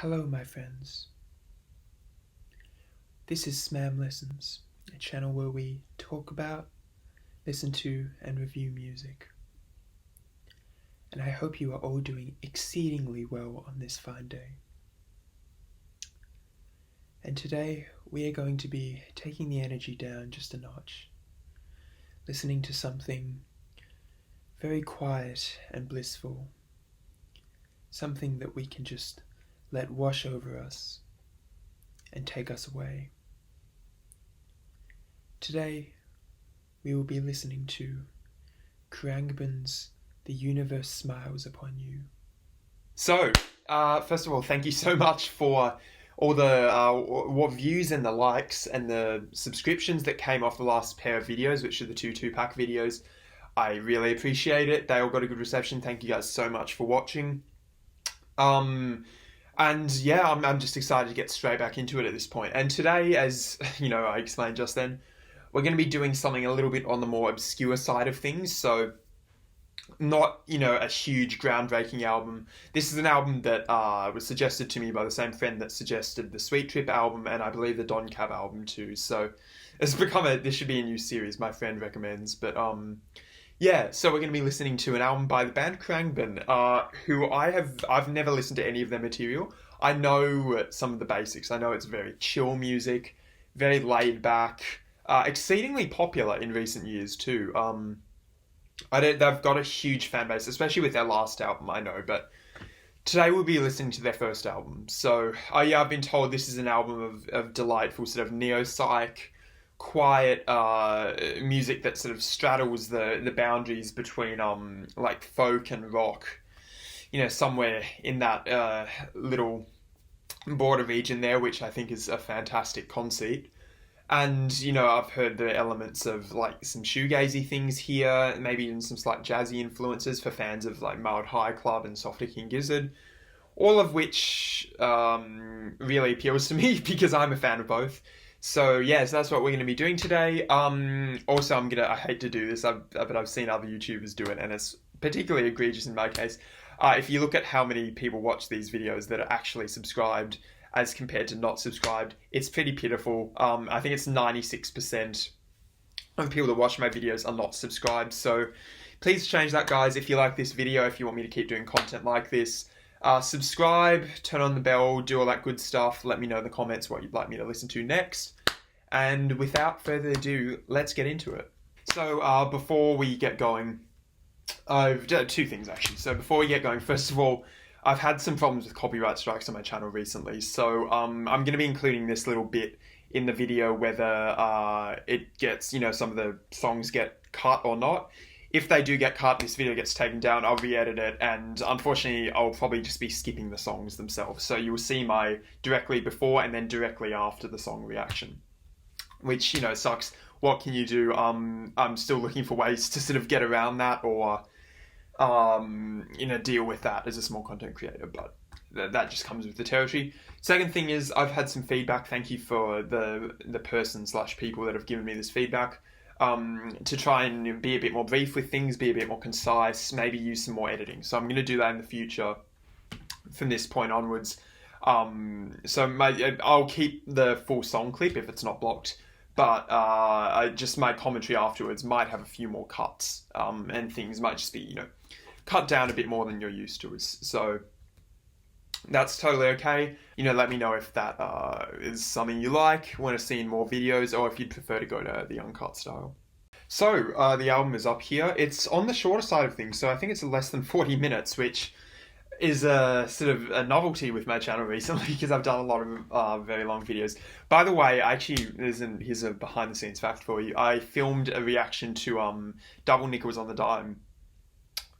Hello, my friends. This is SMAM Lessons, a channel where we talk about, listen to, and review music. And I hope you are all doing exceedingly well on this fine day. And today we are going to be taking the energy down just a notch, listening to something very quiet and blissful, something that we can just let wash over us and take us away. Today, we will be listening to KHRUANGBIN's The Universe Smiles Upon You. So, first of all, thank you so much for all the views and the likes and the subscriptions that came off the last pair of videos, which are the two two-pack videos. I really appreciate it. They all got a good reception. Thank you guys so much for watching. And yeah, I'm just excited to get straight back into it at this point. And today, as you know, I explained just then, we're going to be doing something a little bit on the more obscure side of things. So not, a huge groundbreaking album. This is an album that was suggested to me by the same friend that suggested the Sweet Trip album and I believe the Dern Kala album too. So it's this should be a new series my friend recommends. But yeah, so we're going to be listening to an album by the band KHRUANGBIN, who I've never listened to any of their material. I know some of the basics. I know it's very chill music, very laid back, exceedingly popular in recent years too. They've got a huge fan base, especially with their last album, I know, but today we'll be listening to their first album. So, I've been told this is an album of delightful sort of neo-psych, quiet music that sort of straddles the boundaries between like folk and rock, somewhere in that little border region there, which I think is a fantastic conceit. And I've heard the elements of like some shoegazy things here, maybe even some slight jazzy influences for fans of like Mild High Club and Softer King Gizzard, all of which really appeals to me because I'm a fan of both. So yeah, so that's what we're going to be doing today. Also, I hate to do this, but I've seen other YouTubers do it, and it's particularly egregious in my case. If you look at how many people watch these videos that are actually subscribed as compared to not subscribed, it's pretty pitiful. I think it's 96% of the people that watch my videos are not subscribed. So please change that, guys. If you like this video, if you want me to keep doing content like this, subscribe, turn on the bell, do all that good stuff. Let me know in the comments what you'd like me to listen to next. And without further ado, let's get into it. So before we get going, I've done two things actually. So before we get going, first of all, I've had some problems with copyright strikes on my channel recently. So I'm going to be including this little bit in the video, whether it gets, some of the songs get cut or not. If they do get cut, this video gets taken down, I'll re-edit it, and unfortunately, I'll probably just be skipping the songs themselves. So you'll see my directly before and then directly after the song reaction, which, sucks. What can you do? I'm still looking for ways to sort of get around that or, deal with that as a small content creator, but that just comes with the territory. Second thing is, I've had some feedback. Thank you for the person/people that have given me this feedback. To try and be a bit more brief with things, be a bit more concise, maybe use some more editing. So I'm going to do that in the future from this point onwards. So I'll keep the full song clip if it's not blocked, but my commentary afterwards might have a few more cuts, and things might just be, cut down a bit more than you're used to. So that's totally okay. Let me know if that is something you like, want to see in more videos, or if you'd prefer to go to the uncut style. So the album is up here. It's on the shorter side of things, so I think it's less than 40 minutes, which is a sort of a novelty with my channel recently because I've done a lot of very long videos. By the way, here's a behind the scenes fact for you. I filmed a reaction to Double Nickels on the Dime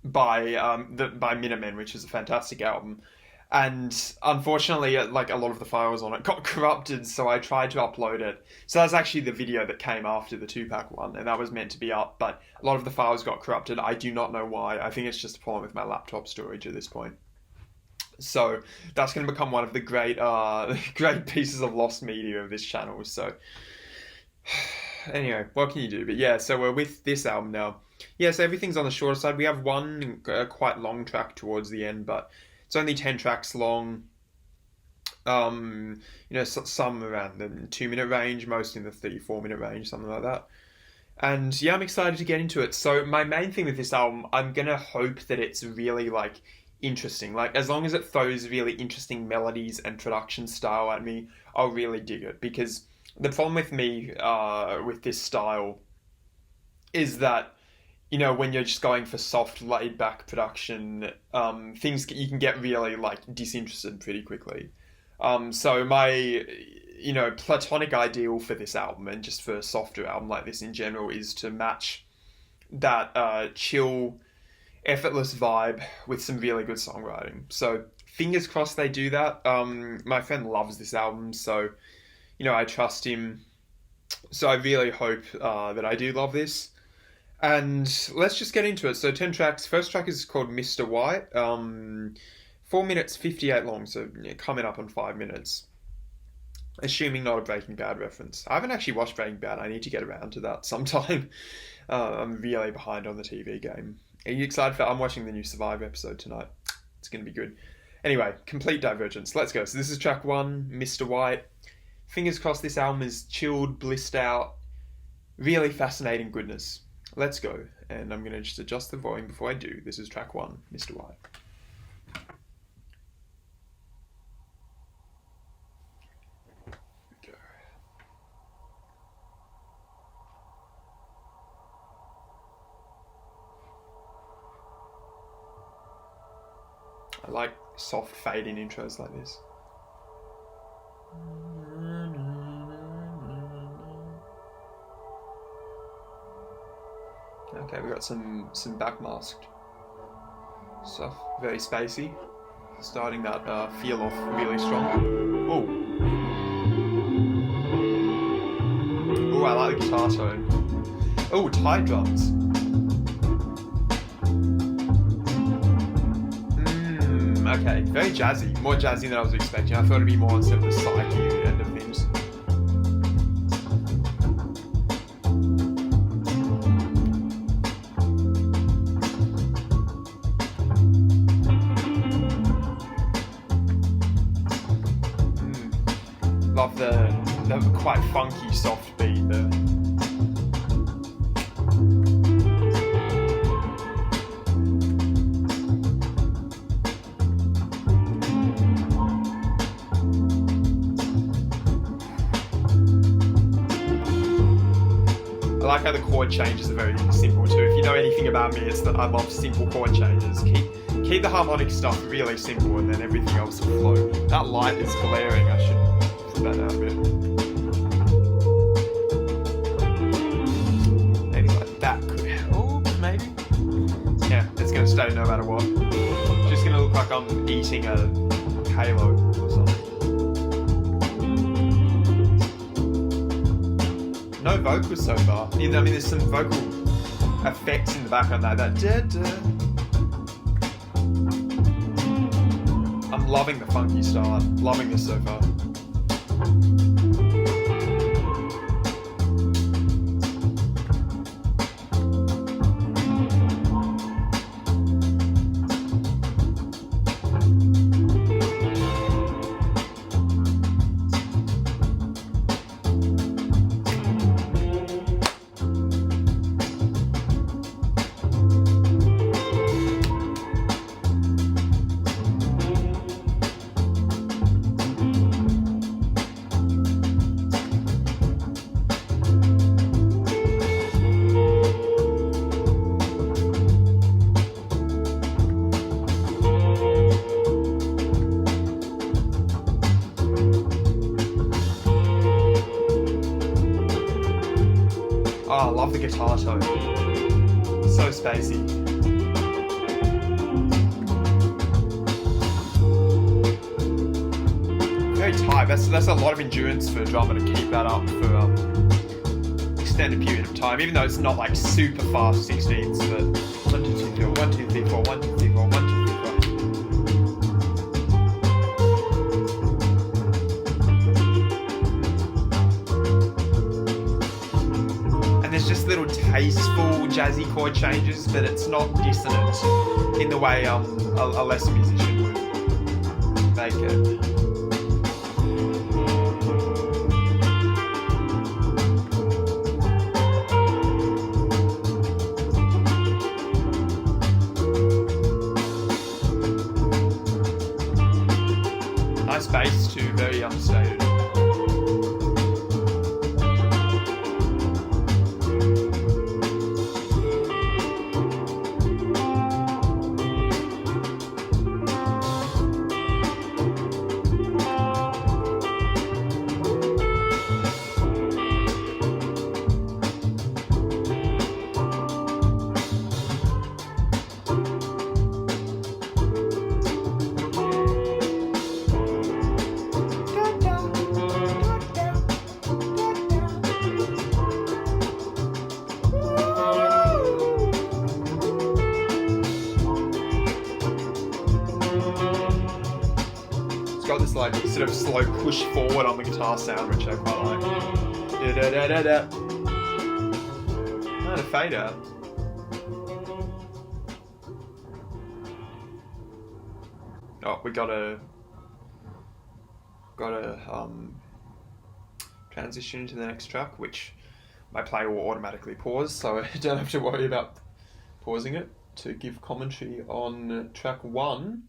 by Minutemen, which is a fantastic album. And unfortunately, like a lot of the files on it got corrupted, so I tried to upload it. So that's actually the video that came after the 2-pack one, and that was meant to be up, but a lot of the files got corrupted. I do not know why. I think it's just a problem with my laptop storage at this point. So that's going to become one of the great pieces of lost media of this channel. So anyway, what can you do? But yeah, so we're with this album now. Yeah, so everything's on the shorter side. We have one quite long track towards the end, but it's only 10 tracks long. Some around the 2-minute range, most in the 34-minute range, something like that. And yeah, I'm excited to get into it. So my main thing with this album, I'm gonna hope that it's really like interesting. Like as long as it throws really interesting melodies and production style at me, I'll really dig it. Because the problem with me with this style is that, when you're just going for soft, laid-back production, things you can get really like disinterested pretty quickly. So my platonic ideal for this album, and just for a softer album like this in general, is to match that chill, effortless vibe with some really good songwriting. So fingers crossed they do that. My friend loves this album, so I trust him. So I really hope that I do love this. And let's just get into it. So 10 tracks. First track is called Mr. White. 4 minutes 58 long, so coming up on 5 minutes. Assuming not a Breaking Bad reference. I haven't actually watched Breaking Bad. I need to get around to that sometime. I'm really behind on the TV game. Are you excited for? I'm watching the new Survivor episode tonight. It's going to be good. Anyway, complete divergence. Let's go. So this is track 1, Mr. White. Fingers crossed this album is chilled, blissed out. Really fascinating goodness. Let's go. And I'm going to just adjust the volume before I do. This is track 1, Mr. White. I like soft fade-in intros like this. Okay, we got some backmasked stuff, very spacey. Starting that feel off really strong. Oh, I like the guitar tone. Oh, tight drums. Okay, very jazzy. More jazzy than I was expecting. I thought it'd be more on sort of the psyche end of things. Love the quite funky soft beat there. I like how the chord changes are very simple too. If you know anything about me, it's that I love simple chord changes. Keep the harmonic stuff really simple, and then everything else will flow. That light is glaring. I should put that out a bit. Maybe like that could help. Maybe. Yeah, it's gonna stay no matter what. Just gonna look like I'm eating a halo or something. No vocals so far. I mean, there's some vocal effects in the background there. That da-da. I'm loving the funky start. Loving this so far. Oh, I love the guitar tone. So spacey. Very tight. That's a lot of endurance for a drummer to keep that up for extended period of time. Even though it's not like super fast 16ths, but 1, 2, 3, 4, 1, 2, 3, 4, 1, 2, 3, 4, 1, 2, 3, 4. There's just little tasteful jazzy chord changes, but it's not dissonant in the way a lesser musician would make it. Nice bass too, very understated. Got this like sort of slow push forward on the guitar sound, which I quite like. Da-da-da-da-da. And a fade out. Oh, we got a transition into the next track, which my player will automatically pause, so I don't have to worry about pausing it to give commentary on track 1,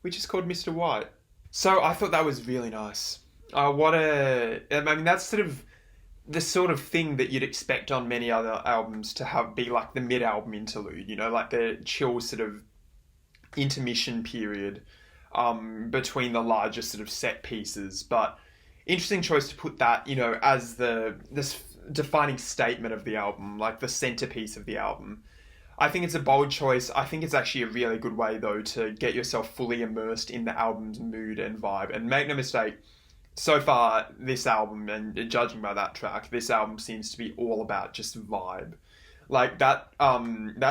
which is called Mr. White. So I thought that was really nice. I mean, that's sort of the sort of thing that you'd expect on many other albums to have be like the mid-album interlude, you know, like the chill sort of intermission period between the larger sort of set pieces. But interesting choice to put that, you know, as this defining statement of the album, like the centerpiece of the album. I think it's a bold choice. I think it's actually a really good way, though, to get yourself fully immersed in the album's mood and vibe. And make no mistake, so far, this album, and judging by that track, this album seems to be all about just vibe. Like, that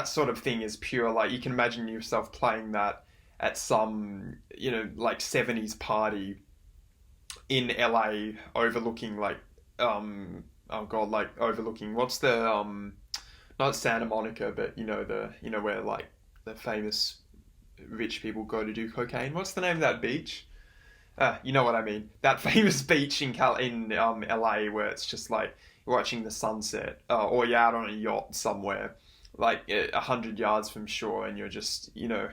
sort of thing is pure. Like, you can imagine yourself playing that at some, you know, like 70s party in LA overlooking, like, overlooking, what's the, not Santa Monica, but you know where like the famous rich people go to do cocaine. What's the name of that beach? You know what I mean. That famous beach in LA where it's just like you're watching the sunset, or you're out on a yacht somewhere, like 100 yards from shore, and you're just, you know,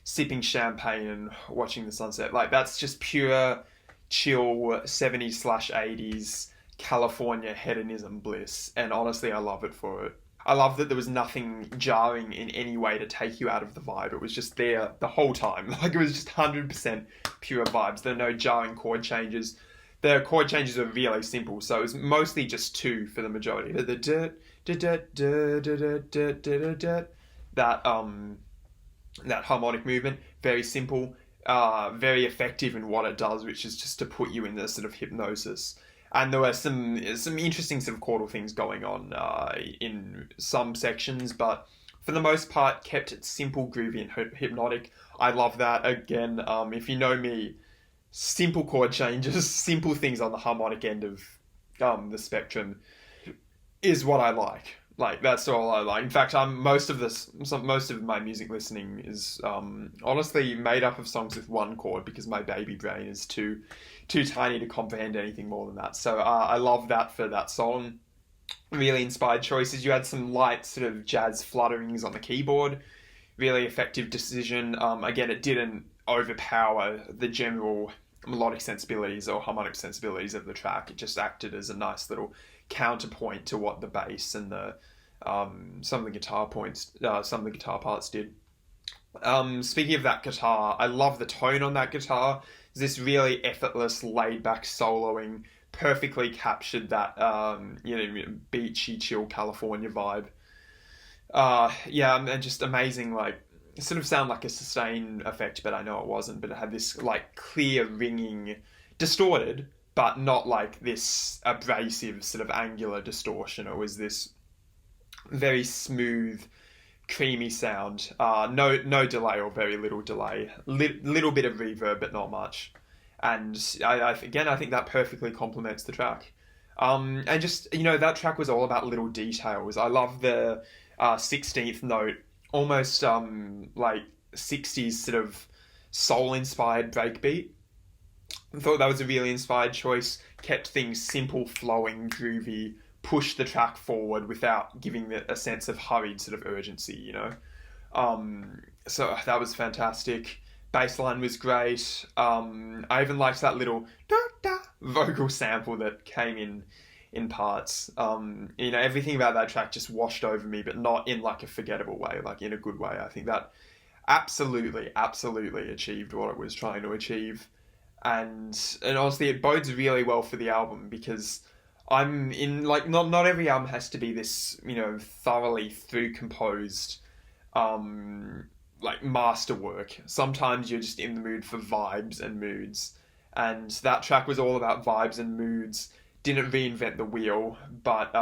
sipping champagne and watching the sunset. Like, that's just pure chill 70s/80s California hedonism bliss, and honestly, I love it for it. I love that there was nothing jarring in any way to take you out of the vibe. It was just there the whole time. Like, it was just 100% pure vibes. There are no jarring chord changes. The chord changes are really simple, so it was mostly just 2 for the majority. That harmonic movement, very simple, very effective in what it does, which is just to put you in this sort of hypnosis. And there were some interesting sort of chordal things going on in some sections, but for the most part, kept it simple, groovy, and hypnotic. I love that. Again, if you know me, simple chord changes, simple things on the harmonic end of the spectrum is what I like. Like, that's all I like. In fact, most of my music listening is honestly made up of songs with 1 chord, because my baby brain is too tiny to comprehend anything more than that. So I love that for that song. Really inspired choices. You had some light sort of jazz flutterings on the keyboard. Really effective decision. Again, it didn't overpower the general melodic sensibilities or harmonic sensibilities of the track. It just acted as a nice little counterpoint to what the bass and the some of the guitar parts did. Speaking of that guitar, I love the tone on that guitar. This really effortless, laid-back soloing perfectly captured that beachy, chill California vibe. And just amazing. Like, it sort of sounded like a sustain effect, but I know it wasn't. But it had this like clear ringing, distorted, but not like this abrasive sort of angular distortion. It was this very smooth, creamy sound. No delay or very little delay. Little bit of reverb, but not much. And I think that perfectly complements the track. And just, you know, that track was all about little details. I love the 16th note, almost like 60s sort of soul-inspired breakbeat. I thought that was a really inspired choice. Kept things simple, flowing, groovy, pushed the track forward without giving it a sense of hurried sort of urgency, you know. So that was fantastic. Bass line was great. I even liked that little da-da vocal sample that came in parts. Everything about that track just washed over me, but not in like a forgettable way, like in a good way. I think that absolutely achieved what it was trying to achieve. And honestly, it bodes really well for the album, because I'm in, like, not every album has to be this, thoroughly through composed, like, masterwork. Sometimes you're just in the mood for vibes and moods. And that track was all about vibes and moods. Didn't reinvent the wheel, but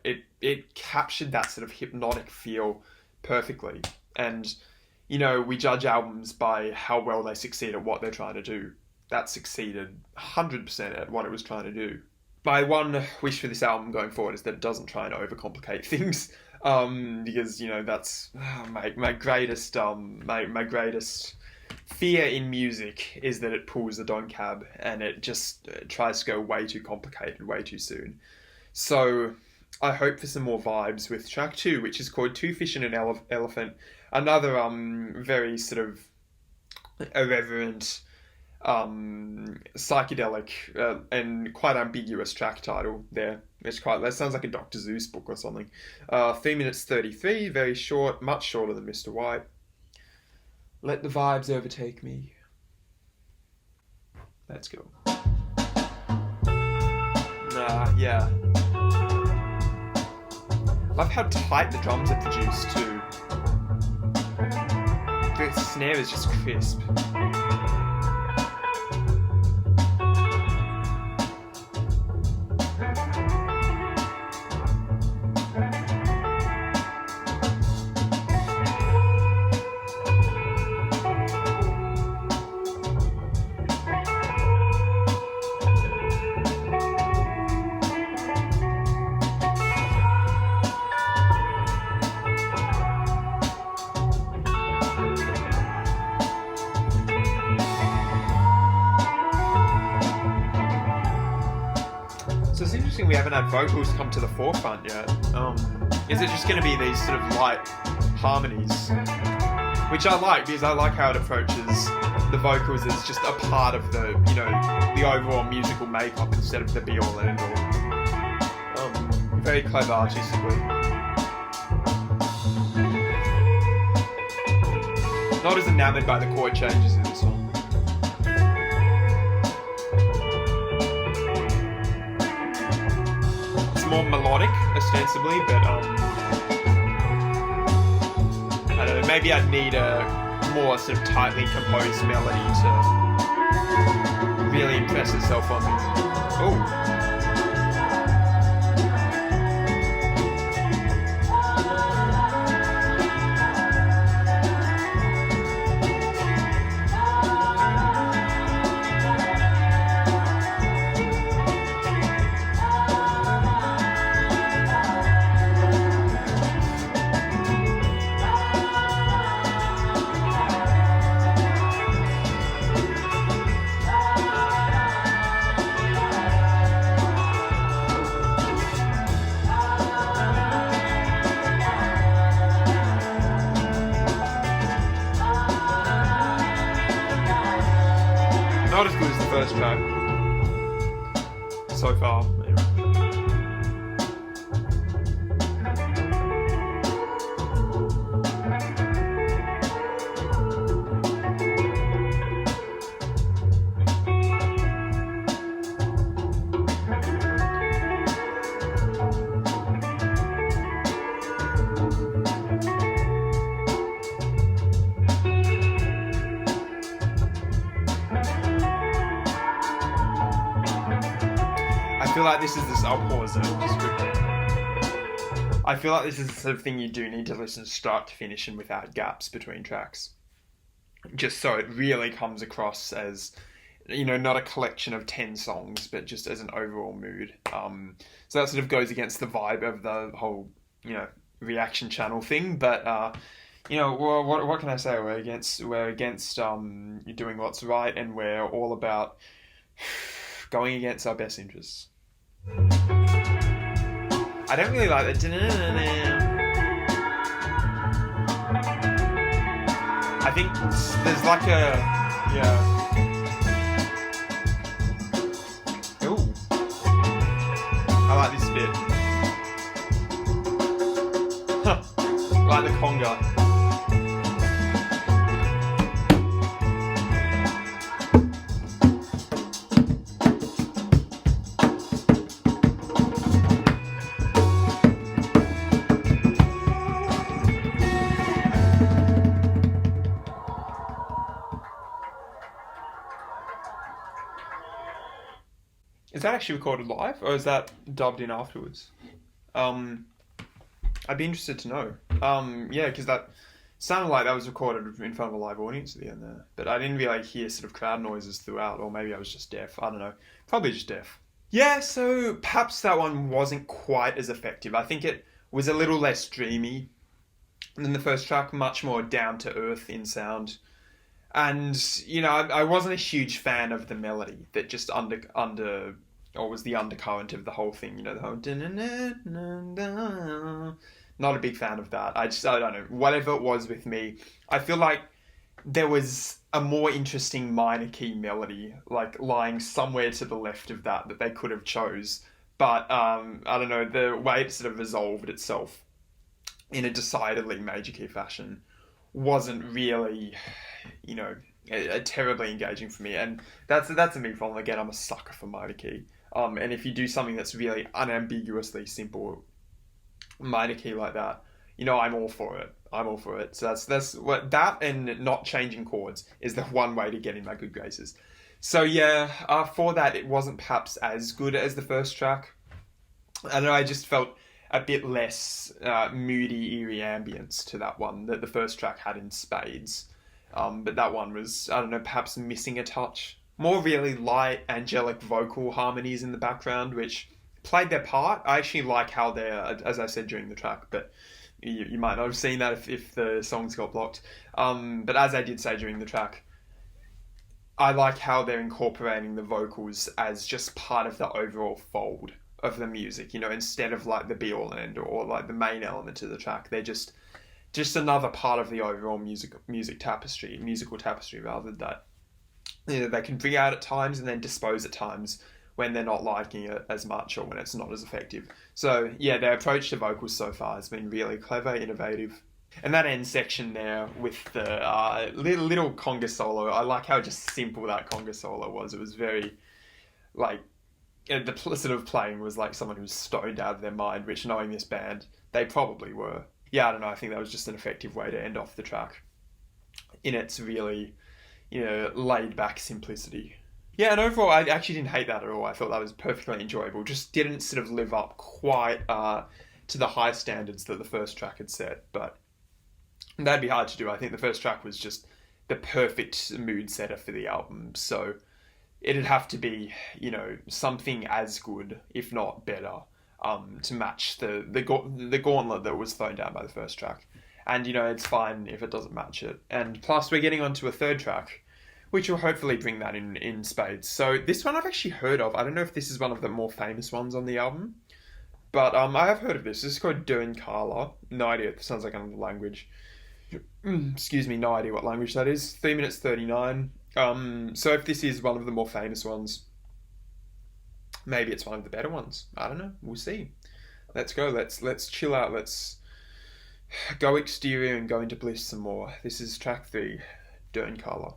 it captured that sort of hypnotic feel perfectly. And, we judge albums by how well they succeed at what they're trying to do. That succeeded 100% at what it was trying to do. My one wish for this album going forward is that it doesn't try and overcomplicate things, because that's my greatest my greatest fear in music is that it pulls the Don Cab and it just tries to go way too complicated way too soon. So I hope for some more vibes with track 2, which is called Two Fish and an Elephant. Another very sort of irreverent, psychedelic and quite ambiguous track title there. That sounds like a Dr. Seuss book or something. 3 minutes 33, very short, much shorter than Mr. White. Let the vibes overtake me. Let's go. Yeah. Love how tight the drums are produced too. The snare is just crisp. So it's interesting we haven't had vocals come to the forefront yet. Is it just going to be these sort of light harmonies? Which I like, because I like how it approaches the vocals as just a part of the, the overall musical makeup instead of the be-all and end-all. Very clever artistically. Not as enamoured by the chord changes in this one. More melodic, ostensibly, but I don't know, maybe I'd need a more sort of tightly composed melody to really impress itself on me. Oh. Not as good as the first track so far. I feel like this is this. I'll pause it just quickly. I feel like this is the sort of thing you do need to listen start to finish and without gaps between tracks, just so it really comes across as, not a collection of 10 songs, but just as an overall mood. So that sort of goes against the vibe of the whole, reaction channel thing. But what can I say? We're against doing what's right, and we're all about going against our best interests. I don't really like the. I think there's like a Yeah. Ooh. I like this bit. Huh. I like the conga. Is that actually recorded live, or is that dubbed in afterwards? I'd be interested to know. Yeah, because that sounded like that was recorded in front of a live audience at the end there. But I didn't really hear sort of crowd noises throughout, or maybe I was just deaf. I don't know. Probably just deaf. Yeah, so perhaps that one wasn't quite as effective. I think it was a little less dreamy than the first track, much more down to earth in sound. And, you know, I wasn't a huge fan of the melody that just or was the undercurrent of the whole thing, you know, the whole not a big fan of that. I don't know, whatever it was with me, I feel like there was a more interesting minor key melody, like lying somewhere to the left of that they could have chose. But, I don't know, the way it sort of resolved itself in a decidedly major key fashion wasn't really, you know, terribly engaging for me. And that's a me problem. Again, I'm a sucker for minor key. And if you do something that's really unambiguously simple minor key like that, you know, I'm all for it. So that's what that, and not changing chords is the one way to get in my good graces. So yeah, for that, it wasn't perhaps as good as the first track. I don't know, I just felt a bit less moody, eerie ambience to that one that the first track had in spades. But that one was, I don't know, perhaps missing a touch. More really light, angelic vocal harmonies in the background, which played their part. I actually like how they're, as I said during the track, but you might not have seen that if the songs got blocked. But as I did say during the track, I like how they're incorporating the vocals as just part of the overall fold of the music, you know, instead of like the be-all and end-all, or like the main element of the track. They're just another part of the overall musical tapestry rather, that, you know, they can bring out at times and then dispose at times when they're not liking it as much or when it's not as effective. So yeah, their approach to vocals so far has been really clever, innovative. And that end section there with the little conga solo, I like how just simple that conga solo was. It was very, like, the sort of playing was like someone who was stoned out of their mind, which, knowing this band, they probably were. Yeah, I don't know, I think that was just an effective way to end off the track in its really, you know, laid back simplicity. Yeah, and overall, I actually didn't hate that at all. I thought that was perfectly enjoyable. Just didn't sort of live up quite to the high standards that the first track had set, but that'd be hard to do. I think the first track was just the perfect mood setter for the album, so it'd have to be, you know, something as good, if not better, to match the gauntlet that was thrown down by the first track. And, you know, it's fine if it doesn't match it. And plus, we're getting onto a third track, which will hopefully bring that in spades. So this one I've actually heard of. I don't know if this is one of the more famous ones on the album, but I have heard of this. This is called Dern Kala. No idea. It sounds like another language. Excuse me, no idea what language that is. 3 minutes 39. So if this is one of the more famous ones, maybe it's one of the better ones. I don't know. We'll see. Let's go. Let's chill out. Let's go exterior and go into bliss some more. This is track 3, Dern Kala.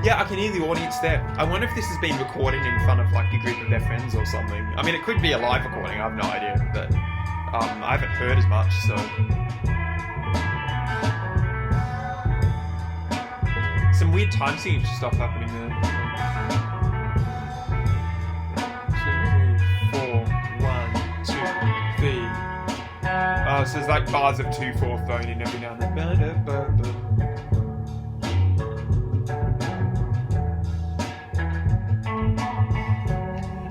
Yeah, I can hear the audience there. I wonder if this has been recorded in front of like a group of their friends or something. I mean, it could be a live recording, I have no idea, but I haven't heard as much, so. Some weird time signature stuff happening there. 2, 4, 1, 2, 3. So there's like bars of 2/4 thrown in every now and then.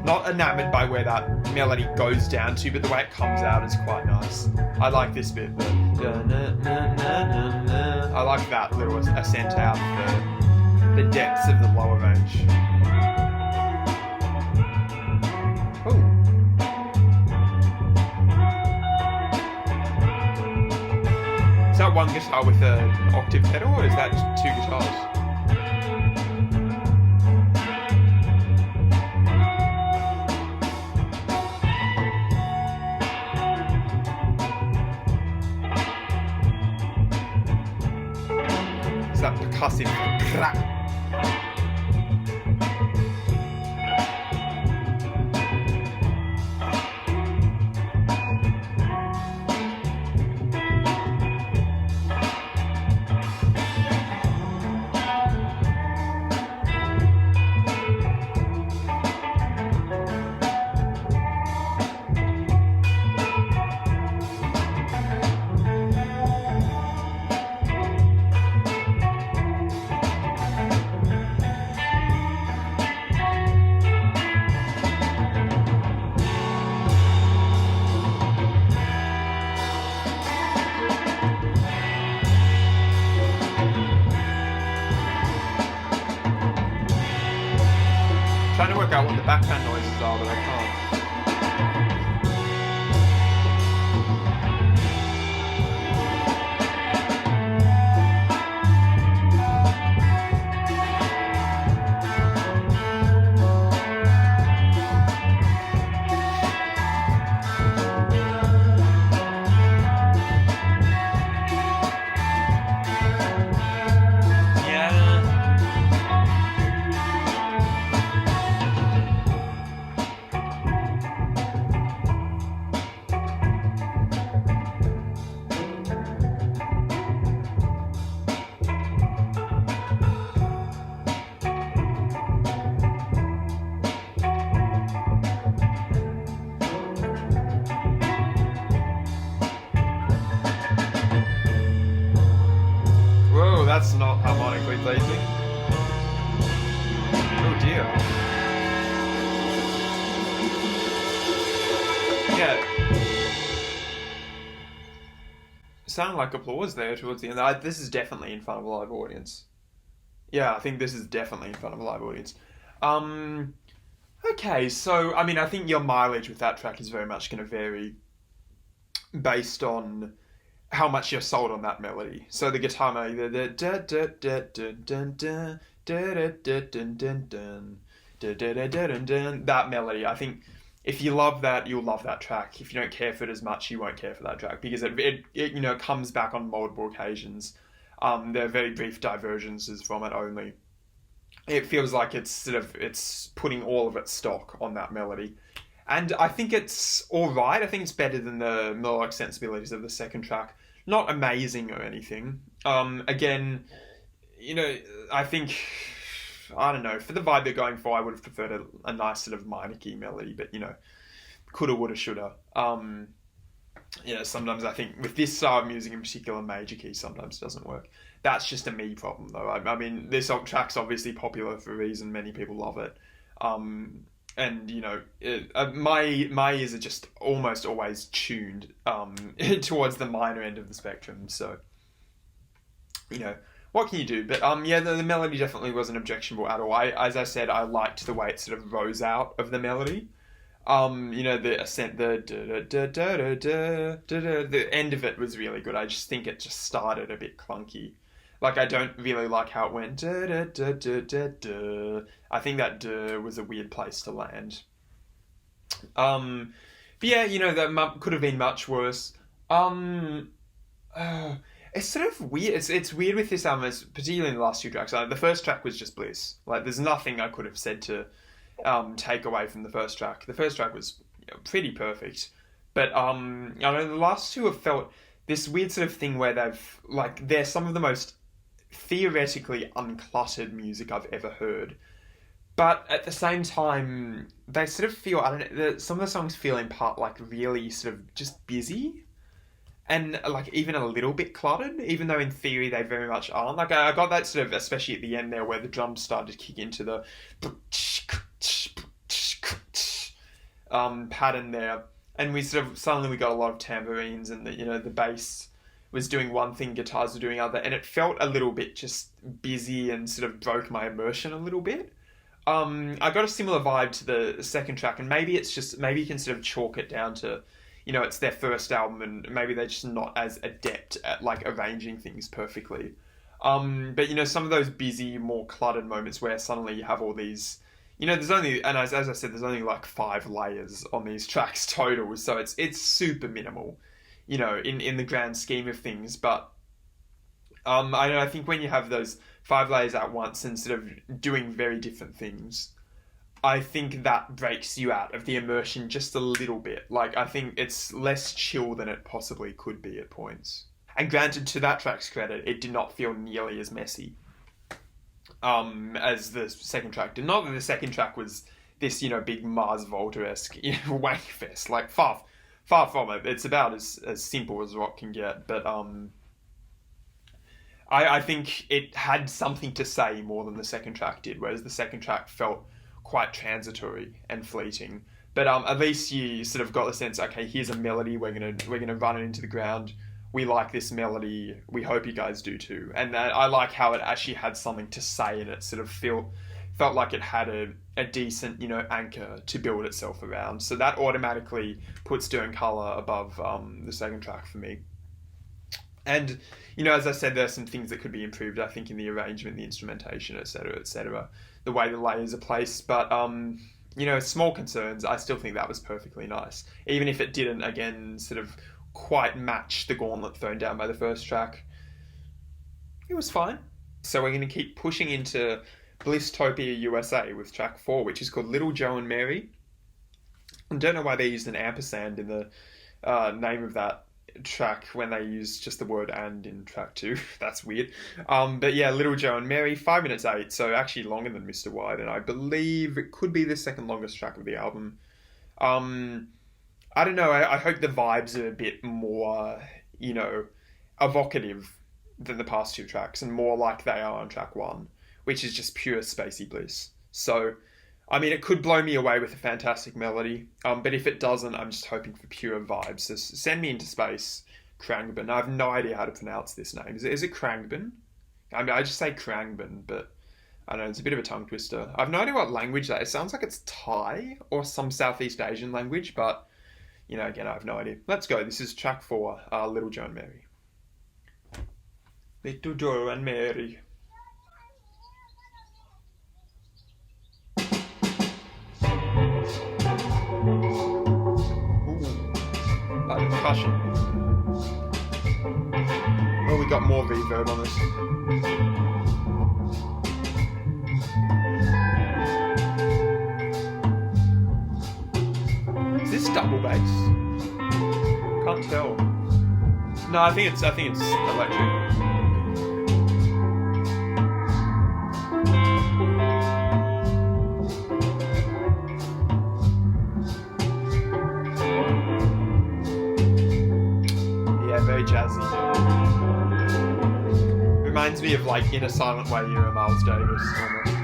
not enamored by where that melody goes down to, but the way it comes out is quite nice. I like this bit. I like that little ascent out of the depths of the lower range. Oh. Is that one guitar with an octave pedal, or is that just two guitars? Is that percussive crack? Trying to work out what the background noises are, but I can't. Whoa, that's not harmonically pleasing. Oh dear. Yeah. Sounded like applause there towards the end. This is definitely in front of a live audience. Yeah, I think this is definitely in front of a live audience. Okay, so, I mean, I think your mileage with that track is very much going to vary based on how much you're sold on that melody. So the guitar melody, that melody, I think if you love that, you'll love that track. If you don't care for it as much, you won't care for that track, because it you know, comes back on multiple occasions. There are very brief divergences from it only. It feels like it's putting all of its stock on that melody. And I think it's alright. I think it's better than the melodic sensibilities of the second track. Not amazing or anything. Again, you know, I think, I don't know, for the vibe they're going for, I would have preferred a nice sort of minor key melody, but, you know, coulda, woulda, shoulda. Yeah, sometimes I think with this style of music in particular, major key sometimes doesn't work. That's just a me problem, though. I mean, this track's obviously popular for a reason. Many people love it. And, you know, my ears are just almost always tuned towards the minor end of the spectrum. So, you know, what can you do? But, yeah, the melody definitely wasn't objectionable at all. As I said, I liked the way it sort of rose out of the melody. You know, the ascent, the end of it was really good. I just think it just started a bit clunky. Like, I don't really like how it went. I think that was a weird place to land. But yeah, you know, that could have been much worse. It's sort of weird. It's weird with this album, particularly in the last two tracks. The first track was just bliss. Like, there's nothing I could have said to take away from the first track. The first track was, you know, pretty perfect. But I know the last two have felt this weird sort of thing where they're some of the most theoretically uncluttered music I've ever heard, but at the same time they sort of feel, I don't know, some of the songs feel in part like really sort of just busy and like even a little bit cluttered, even though in theory they very much aren't. Like, I got that sort of, especially at the end there where the drums started to kick into the pattern there, and we suddenly we got a lot of tambourines, and the bass was doing one thing, guitars were doing other, and it felt a little bit just busy and sort of broke my immersion a little bit. I got a similar vibe to the second track, and maybe you can sort of chalk it down to, it's their first album, and maybe they're just not as adept at like arranging things perfectly. But some of those busy, more cluttered moments where suddenly you have all these, there's only, and as I said, there's only like 5 layers on these tracks total, so it's super minimal, in the grand scheme of things. But I think when you have those 5 layers at once instead of doing very different things, I think that breaks you out of the immersion just a little bit. Like, I think it's less chill than it possibly could be at points. And granted, to that track's credit, it did not feel nearly as messy as the second track did. Not that the second track was this, big Mars Volta-esque, wank fest. Like, far from it. It's about as simple as rock can get. But I think it had something to say more than the second track did, whereas the second track felt quite transitory and fleeting. But at least you sort of got the sense, okay, here's a melody, we're gonna run it into the ground. We like this melody. We hope you guys do too. And I like how it actually had something to say, and it sort of felt like it had a decent, anchor to build itself around. So that automatically puts Dern Kala above the second track for me. And, as I said, there's some things that could be improved, I think, in the arrangement, the instrumentation, etc., the way the layers are placed. But, small concerns, I still think that was perfectly nice. Even if it didn't, again, sort of quite match the gauntlet thrown down by the first track. It was fine. So we're going to keep pushing into Blisstopia USA with track 4, which is called Little Joe and Mary. I don't know why they used an ampersand in the name of that track when they used just the word "and" in track 2. That's weird. But yeah, Little Joe and Mary, 5 minutes 8, so actually longer than Mr. White, and I believe it could be the second longest track of the album. I don't know, I hope the vibes are a bit more, evocative than the past 2 tracks, and more like they are on track 1, which is just pure spacey bliss. So, I mean, it could blow me away with a fantastic melody, but if it doesn't, I'm just hoping for pure vibes. So send me into space, KHRUANGBIN. I have no idea how to pronounce this name. Is it KHRUANGBIN? I mean, I just say KHRUANGBIN, but I don't know, it's a bit of a tongue twister. I have no idea what language that is. It sounds like it's Thai or some Southeast Asian language, but again, I have no idea. Let's go. This is track 4, Little Joe and Mary. Little Joe and Mary. Like percussion. Oh, we got more reverb on this. Is this double bass? Can't tell. No, I think it's electric. Yeah, very jazzy. Reminds me of like In a Silent Way, you're a Miles Davis almost.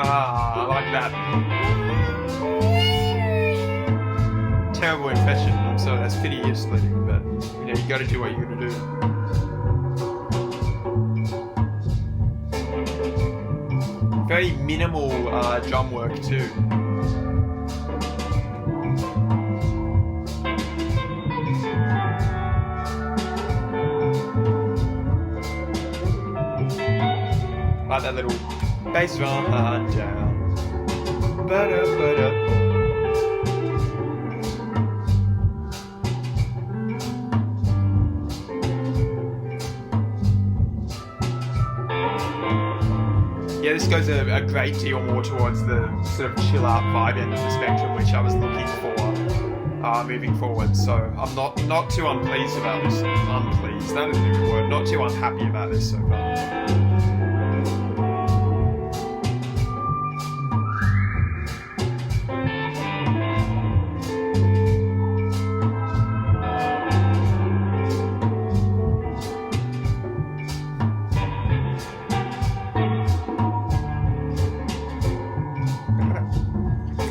I like that. Terrible impression, I'm sorry, that's pretty ear splitting, but you gotta do what you're gonna do. Very minimal drum work too. Like that little bass drum down. Ba-da-ba-da. Yeah, this goes a great deal more towards the sort of chill out vibe end of the spectrum, which I was looking for moving forward. So I'm not too unpleased about this. Unpleased, that is a good word. Not too unhappy about this so far.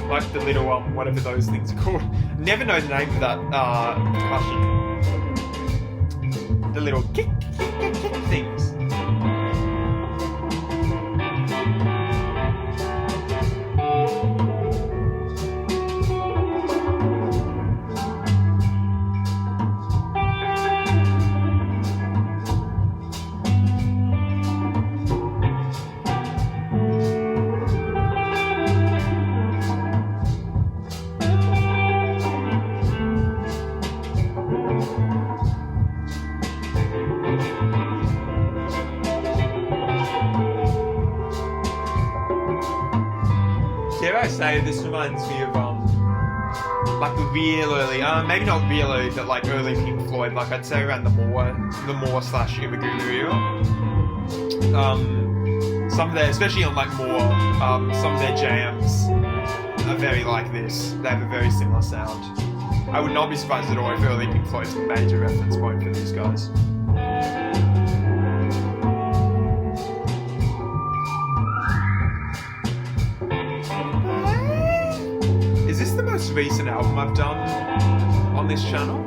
Like the little whatever those things are called. Never know the name of that percussion. The little kick things. Dare I say, this reminds me of like the real early, maybe not real early, but like early Pink Floyd. Like I'd say around the Moore/Imagulu era. Some of their, especially on like Moore, some of their jams are very like this. They have a very similar sound. I would not be surprised at all if early Pink Floyd's a major reference point for these guys. Is this the most recent album I've done on this channel?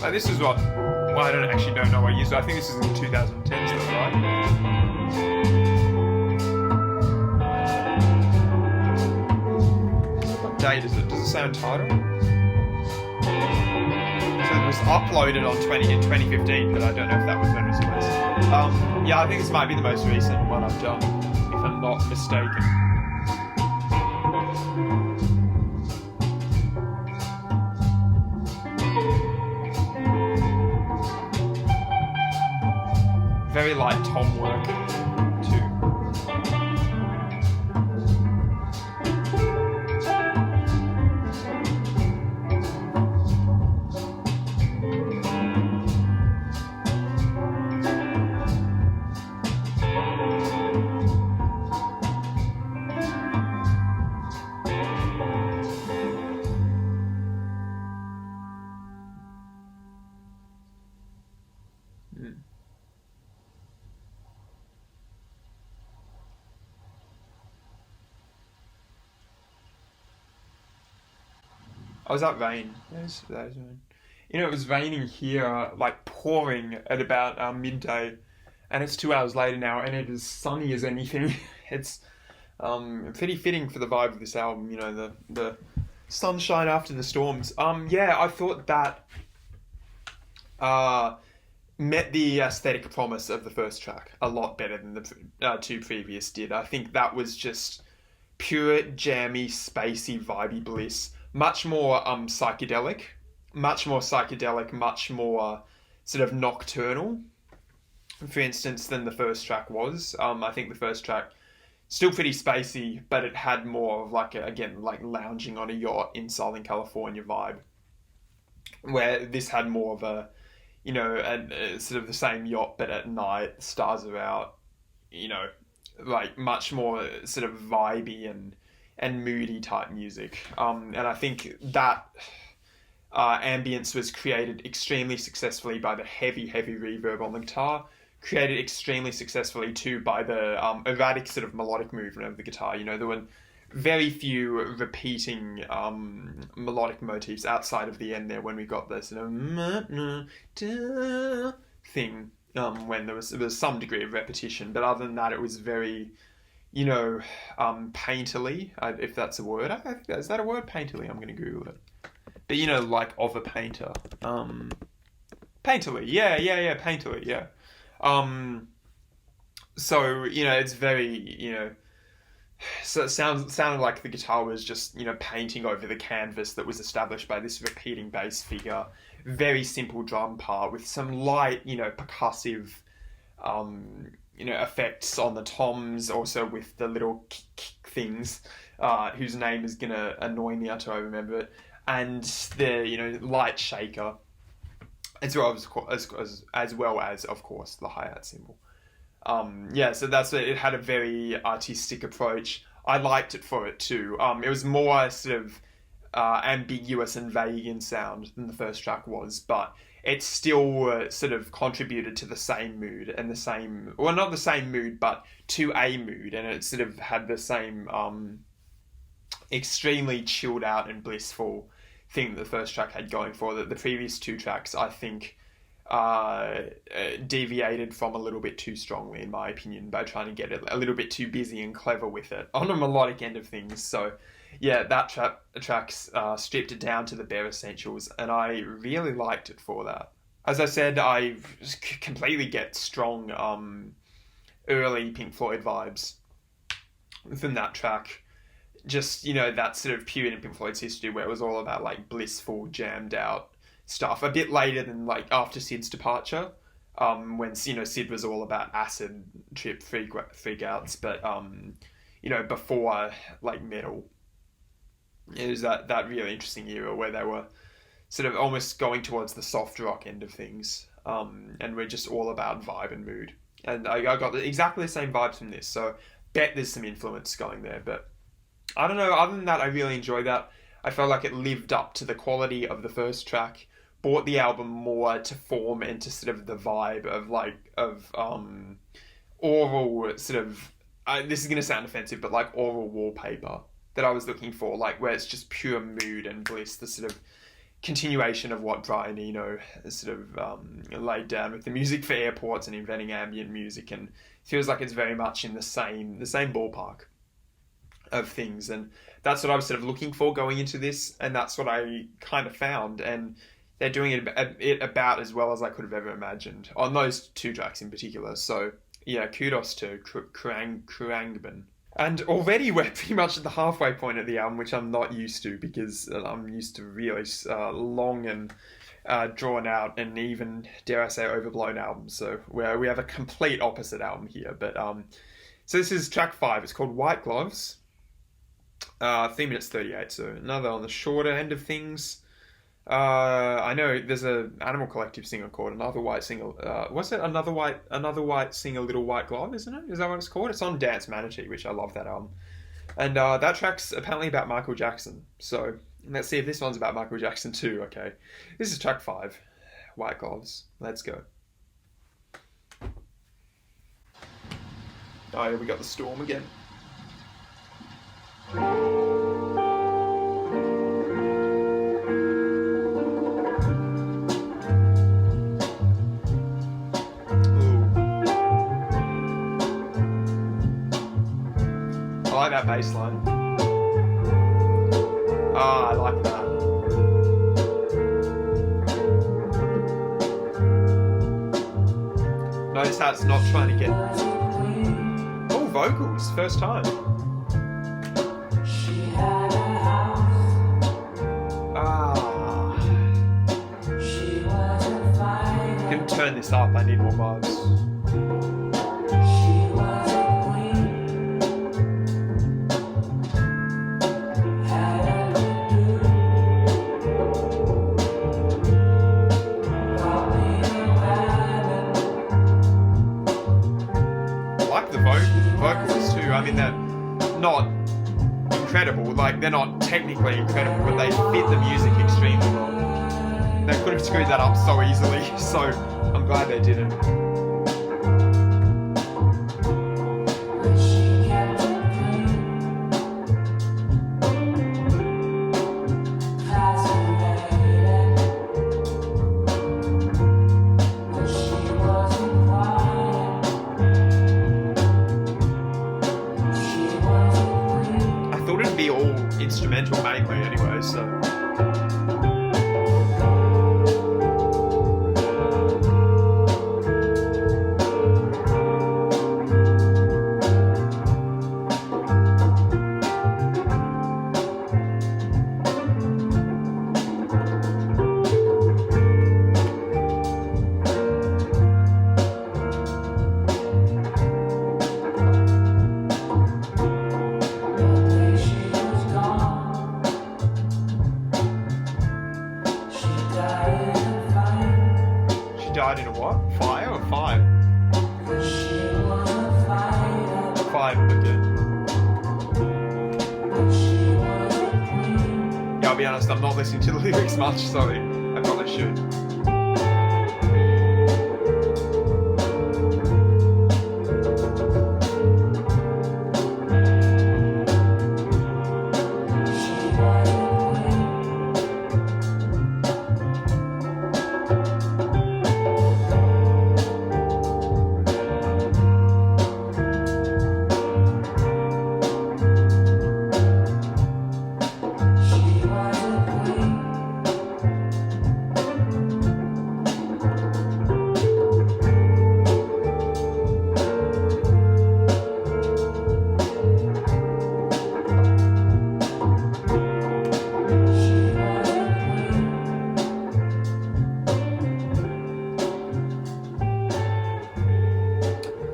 Like this is what, well I don't know what year, so I think this is in 2010, so right? What date is it? Does it say Untitled? So it was uploaded in 2015, but I don't know if that was when it was released. Yeah, I think this might be the most recent one I've done, if I'm not mistaken. Very light tom work too. Oh, was that rain? That was rain. You know, it was raining here, like pouring at about midday, and it's 2 hours later now, and it is sunny as anything. It's pretty fitting for the vibe of this album, you know, the sunshine after the storms. Yeah, I thought that met the aesthetic promise of the first track a lot better than the two previous did. I think that was just pure, jammy, spacey, vibey bliss. Much more psychedelic, much more sort of nocturnal, for instance, than the first track was. I think the first track, still pretty spacey, but it had more of like, like lounging on a yacht in Southern California vibe, where this had more of a, you know, a sort of the same yacht, but at night, the stars are out, you know, like much more sort of vibey and moody type music. And I think that ambience was created extremely successfully by the heavy reverb on the guitar, created extremely successfully too by the erratic sort of melodic movement of the guitar. You know, there were very few repeating melodic motifs outside of the end there when we got the sort of thing, when there was some degree of repetition, but other than that it was very, you know, painterly, if that's a word. I think is that a word? Painterly. I'm going to Google it. But, you know, like of a painter. Painterly. Yeah, painterly, yeah. So, you know, it's very, you know, so it sounded like the guitar was just, you know, painting over the canvas that was established by this repeating bass figure. Very simple drum part with some light, you know, percussive, effects on the toms, also with the little kick things, whose name is gonna annoy me until I remember it, and the light shaker, as well as of course the hi-hat cymbal. So that's it. It had a very artistic approach. I liked it for it too. It was more sort of ambiguous and vague in sound than the first track was, but it still sort of contributed to the same mood and not the same mood, but to a mood, and it sort of had the same extremely chilled out and blissful thing that the first track had going for that the previous two tracks, I think, deviated from a little bit too strongly, in my opinion, by trying to get it a little bit too busy and clever with it on a melodic end of things. So yeah, that track's stripped it down to the bare essentials, and I really liked it for that. As I said, I completely get strong early Pink Floyd vibes from that track. Just, that sort of period in Pink Floyd's history where it was all about like blissful, jammed out stuff. A bit later than like after Sid's departure, when Sid was all about acid trip freakouts, but before like metal. It was that really interesting era where they were sort of almost going towards the soft rock end of things, and we're just all about vibe and mood. And I got exactly the same vibes from this, so bet there's some influence going there. But I don't know, other than that, I really enjoyed that. I felt like it lived up to the quality of the first track, brought the album more to form and to sort of the vibe of oral sort of, this is going to sound offensive, but like oral wallpaper that I was looking for, like where it's just pure mood and bliss, the sort of continuation of what Brian Eno sort of laid down with the music for airports and inventing ambient music, and feels like it's very much in the same ballpark of things. And that's what I was sort of looking for going into this, and that's what I kind of found, and they're doing it about as well as I could have ever imagined on those two tracks in particular. So yeah, kudos to KHRUANGBIN. And already we're pretty much at the halfway point of the album, which I'm not used to, because I'm used to really long and drawn out and even, dare I say, overblown albums. So we have a complete opposite album here. But so this is track 5. It's called White Gloves. 3 minutes 38, so another on the shorter end of things. I know there's a Animal Collective singer called Another White Singer. What's it? Another White Singer, Little White Glove, isn't it? Is that what it's called? It's on Dance Manatee, which I love that album. And that track's apparently about Michael Jackson. So let's see if this one's about Michael Jackson too. Okay, this is track 5, White Gloves. Let's go. Oh yeah, we got the storm again. I like that bass line. I like that. Notice how it's not trying to get... Oh, vocals, first time. Can turn this up, I need more vibes. Vocals too. I mean, they're not incredible. Like, they're not technically incredible, but they fit the music extremely well. They could have screwed that up so easily, so I'm glad they didn't. Instrumental mainly anyway, so Fire or five? Five, okay. Yeah, I'll be honest, I'm not listening to the lyrics much, sorry. I probably should.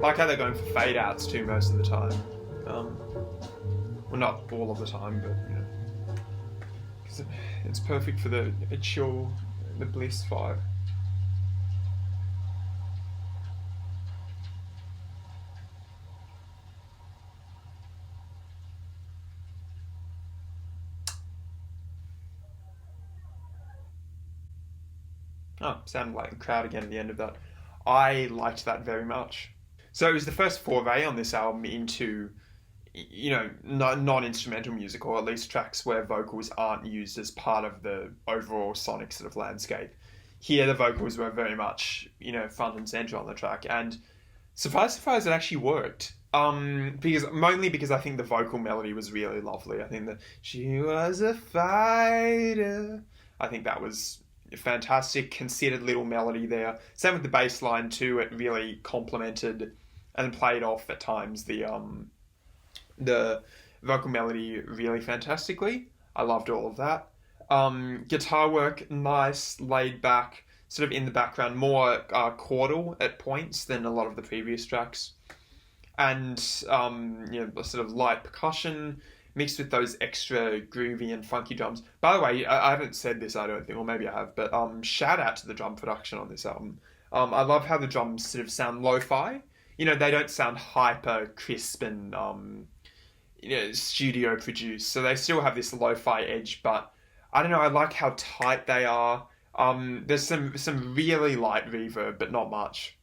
I like how they're going for fade outs too most of the time. Well, not all of the time, but you know, because it's perfect for the chill, the bliss vibe. Oh, sounded like the crowd again at the end of that. I liked that very much. So it was the first foray on this album into, you know, non-instrumental music, or at least tracks where vocals aren't used as part of the overall sonic sort of landscape. Here, the vocals were very much, you know, front and center on the track, and surprise, surprise, it actually worked. Mainly because I think the vocal melody was really lovely. I think that she was a fighter. I think that was a fantastic, considered little melody there. Same with the bass line too. It really complemented and played off at times the vocal melody really fantastically. I loved all of that. Guitar work, nice, laid back, sort of in the background, more chordal at points than a lot of the previous tracks. And you know, sort of light percussion mixed with those extra groovy and funky drums. By the way, I haven't said this, I don't think, or maybe I have, but shout out to the drum production on this album. I love how the drums sort of sound lo-fi. You know, they don't sound hyper crisp and you know, studio produced. So they still have this lo-fi edge, but I don't know, I like how tight they are. There's some really light reverb, but not much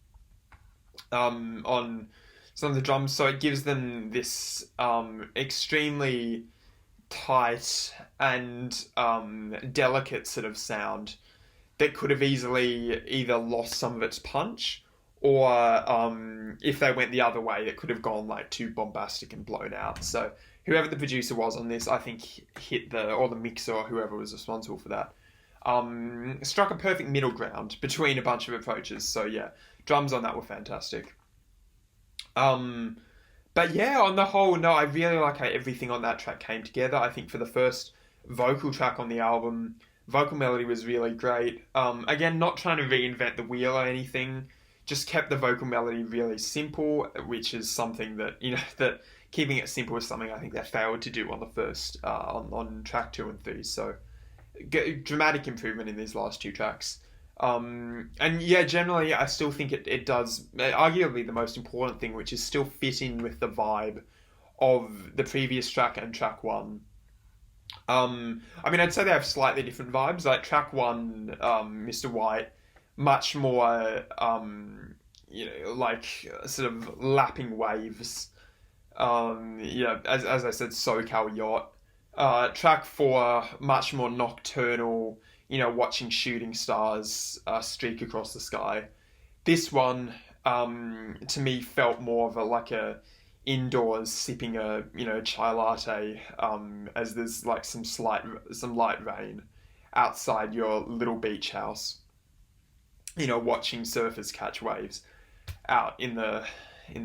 on some of the drums, so it gives them this extremely tight and delicate sort of sound that could have easily either lost some of its punch, or if they went the other way, it could have gone like too bombastic and blown out. So whoever the producer was on this, I think hit or the mixer or whoever was responsible for that, struck a perfect middle ground between a bunch of approaches. So yeah, drums on that were fantastic. But yeah, on the whole, no, I really like how everything on that track came together. I think for the first vocal track on the album, vocal melody was really great. Again, not trying to reinvent the wheel or anything, just kept the vocal melody really simple, which is something that, you know, that keeping it simple is something I think they failed to do on the first, on track 2 and 3. So dramatic improvement in these last two tracks. And yeah, generally, I still think it does, arguably the most important thing, which is still fit in with the vibe of the previous track and track 1. I mean, I'd say they have slightly different vibes. Like track 1, Mr. White, much more, you know, like sort of lapping waves. Yeah, as I said, SoCal Yacht. Track 4, much more nocturnal, you know, watching shooting stars streak across the sky. This one, to me, felt more of a indoors sipping a, you know, chai latte, as there's like some light rain outside your little beach house. You know, watching surfers catch waves out in the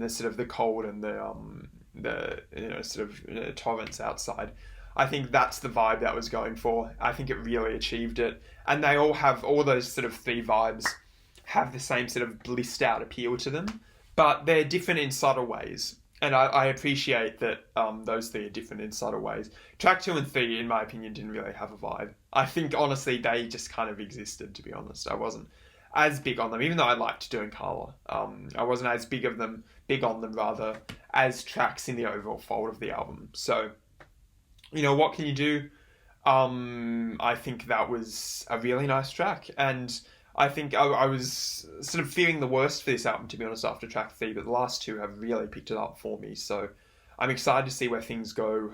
sort of the cold and the you know, sort of torrents outside. I think that's the vibe that I was going for. I think it really achieved it. And they all have, all those sort of 3 vibes have the same sort of blissed out appeal to them, but they're different in subtle ways. And I appreciate that those 3 are different in subtle ways. Track 2 and 3, in my opinion, didn't really have a vibe. I think, honestly, they just kind of existed, to be honest. I wasn't as big on them, even though I liked Dern Kala. I wasn't as big on them rather, as tracks in the overall fold of the album. So, what can you do? I think that was a really nice track, and I think I was sort of fearing the worst for this album, to be honest, after track 3, but the last two have really picked it up for me, so I'm excited to see where things go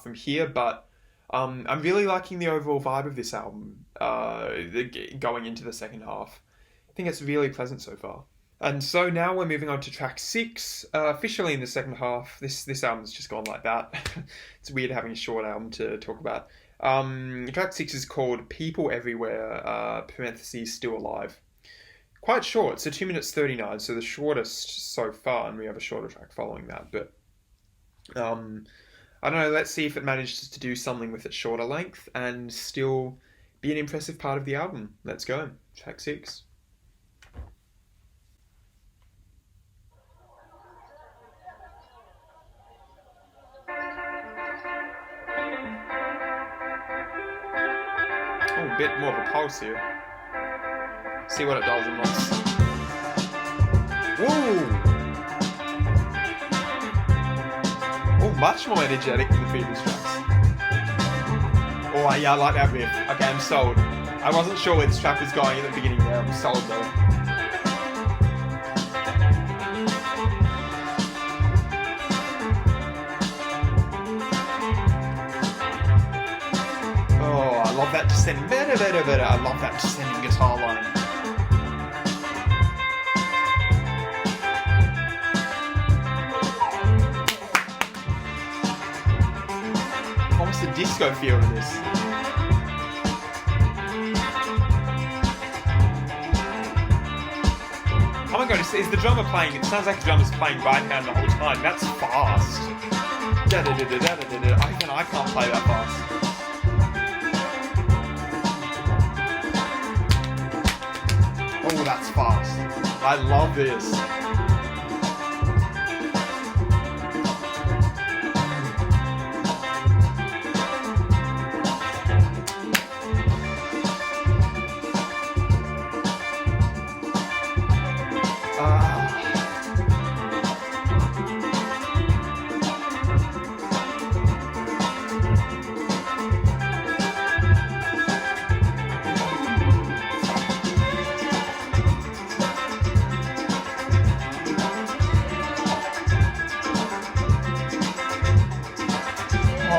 from here, but I'm really liking the overall vibe of this album going into the second half. I think it's really pleasant so far. And so now we're moving on to track 6, officially in the second half. This album's just gone like that. It's weird having a short album to talk about. Track 6 is called People Everywhere, parentheses, Still Alive. Quite short, so 2 minutes 39, so the shortest so far, and we have a shorter track following that, but I don't know, let's see if it manages to do something with its shorter length and still be an impressive part of the album. Let's go. Track 6. Oh, a bit more of a pulse here. See what it does in once. Whoa! Oh, much more energetic than the previous tracks. Oh, yeah, I like that riff. Okay, I'm sold. I wasn't sure where this track was going at the beginning there. I'm sold though. Oh, I love that descending. Better. I love that descending guitar line. Almost a disco feel to this. Oh my god, is the drummer playing? It sounds like the drummer's playing right hand the whole time. That's fast. Even I can't play that fast. Oh, that's fast. I love this.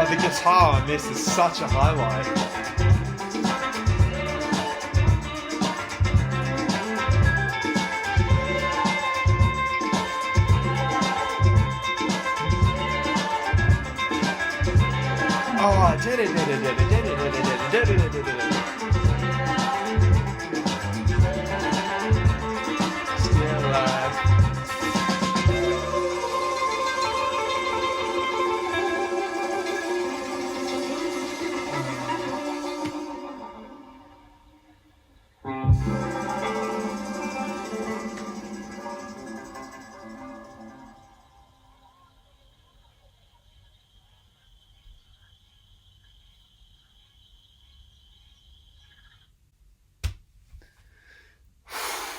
The guitar on this is such a highlight. Oh, did it. Still alive.